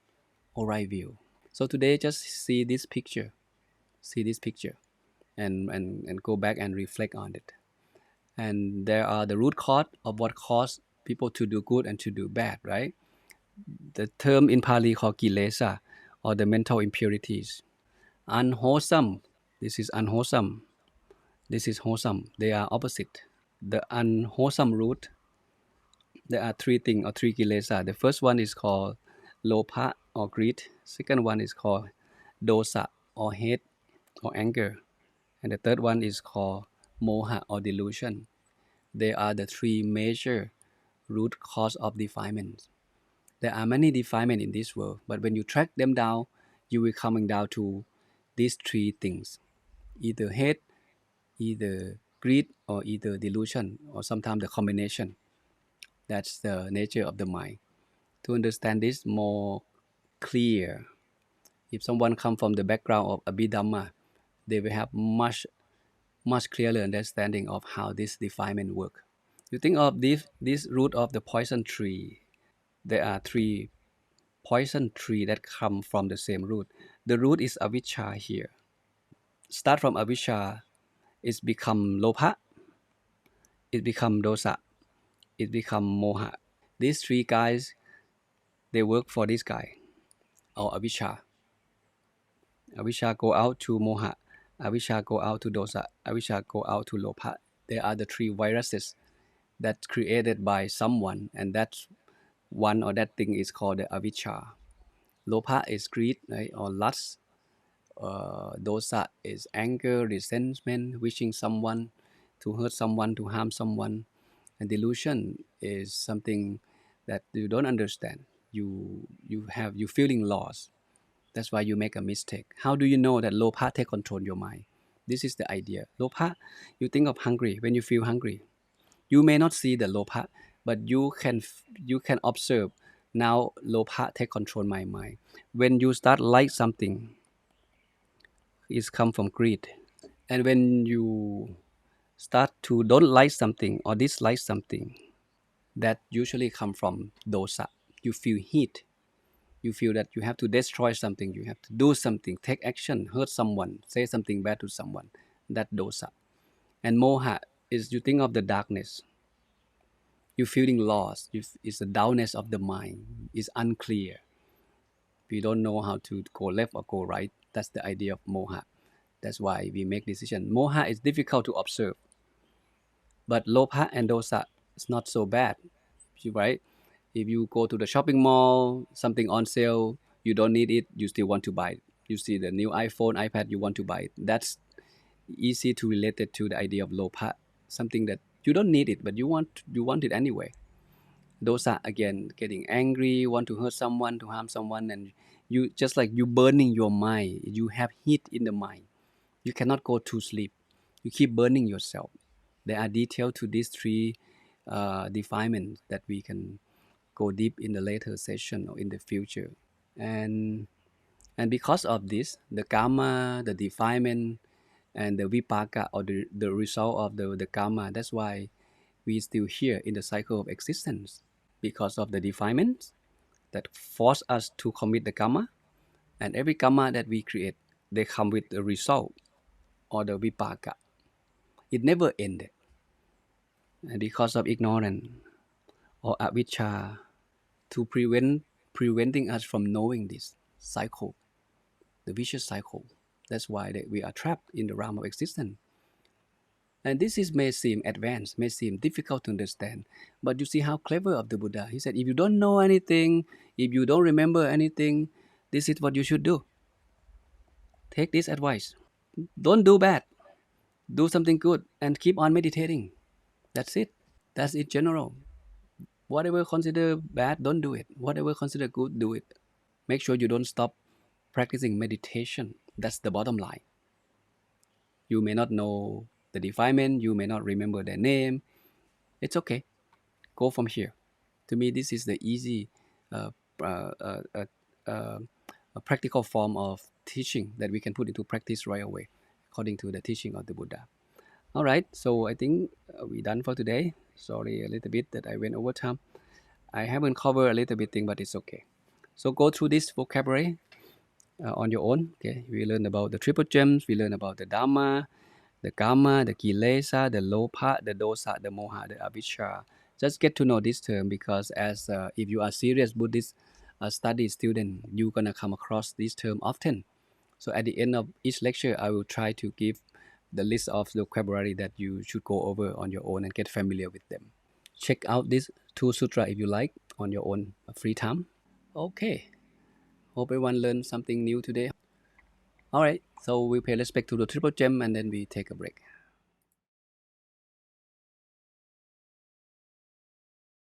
or right view. So today, just see this picture, and go back and reflect on it. And there are the root cause of what caused people to do good and to do bad, right? The term in Pali called kilesa, or the mental impurities. Unwholesome, this is unwholesome. This is wholesome. They are opposite. The unwholesome root, there are three things or three kilesa. The first one is called lopa or greed. Second one is called dosa or hate or anger. And the third one is called moha or delusion. They are the three major root cause of defilement. There are many defilements in this world, but when you track them down, you will coming down to these three things: either hate, either greed, or either delusion, or sometimes the combination. That's the nature of the mind. To understand this more clear, if someone come from the background of Abhidhamma, they will have much clearer understanding of how this defilement work. You think of this root of the poison tree. There are three poison tree that come from the same root. The root is avijja here. Start from avijja, it's become lopa, it become dosa, it become moha. These three guys, they work for this guy, or avijja. Avijja go out to moha, avijja go out to dosa, avijja go out to lopa. They are the three viruses that's created by someone, and that's one or that thing is called the avijja. Lopa is greed, right, or lust. Dosa is anger, resentment, wishing someone to hurt someone, to harm someone. And delusion is something that you don't understand. You feeling lost. That's why you make a mistake. How do you know that lopa take control your mind? This is the idea. Lopa, you think of hungry when you feel hungry. You may not see the lopa, but you can observe. Now lopa take control my mind. When you start like something, it's come from greed. And when you start to don't like something or dislike something, that usually come from dosa. You feel heat. You feel that you have to destroy something. You have to do something, take action, hurt someone, say something bad to someone. That dosa. And moha is you think of the darkness. You're feeling lost. It's the downness of the mind. It's unclear. We don't know how to go left or go right. That's the idea of moha. That's why we make decision. Moha is difficult to observe, but lopa and dosa is not so bad, right? If you go to the shopping mall, something on sale, you don't need it, you still want to buy it. You see the new iPhone, iPad, you want to buy it. That's easy to relate it to the idea of lopa, something that you don't need it, but you want it anyway. Dosa again, getting angry, want to hurt someone, to harm someone, and you just like you burning your mind. You have heat in the mind. You cannot go to sleep. You keep burning yourself. There are details to these three defilements that we can go deep in the later session or in the future. And because of this, the karma, the defilement, and the vipaka, or the result of the karma, that's why we still here in the cycle of existence. Because of the defilements that force us to commit the karma, and every karma that we create, they come with the result or the vipaka. It never ended. And because of ignorance or avijja, to preventing us from knowing this cycle, the vicious cycle. That's why we are trapped in the realm of existence. And this may seem advanced, may seem difficult to understand, but you see how clever of the Buddha. He said, if you don't know anything, if you don't remember anything, this is what you should do. Take this advice. Don't do bad. Do something good and keep on meditating. That's it. That's it general. Whatever consider bad, don't do it. Whatever consider good, do it. Make sure you don't stop practicing meditation. That's the bottom line. You may not know the defilement, you may not remember their name. It's okay. Go from here. To me, this is the easy, uh, uh, uh, uh, uh, a practical form of teaching that we can put into practice right away, according to the teaching of the Buddha. All right, so I think we're done for today. Sorry a little bit that I went over time. I haven't covered a little bit thing, but it's okay. So go through this vocabulary on your own. Okay, we learn about the triple gems. We learn about the Dhamma, the Kama, the Kilesa, the Lopa, the Dosa, the Moha, the Avijja. Just get to know this term because as if you are serious Buddhist study student, you're gonna come across this term often. So at the end of each lecture, I will try to give the list of the vocabulary that you should go over on your own and get familiar with them. Check out this two sutra if you like on your own free time. Okay, hope everyone learned something new today. All right, so we pay respect to the triple gem and then we take a break.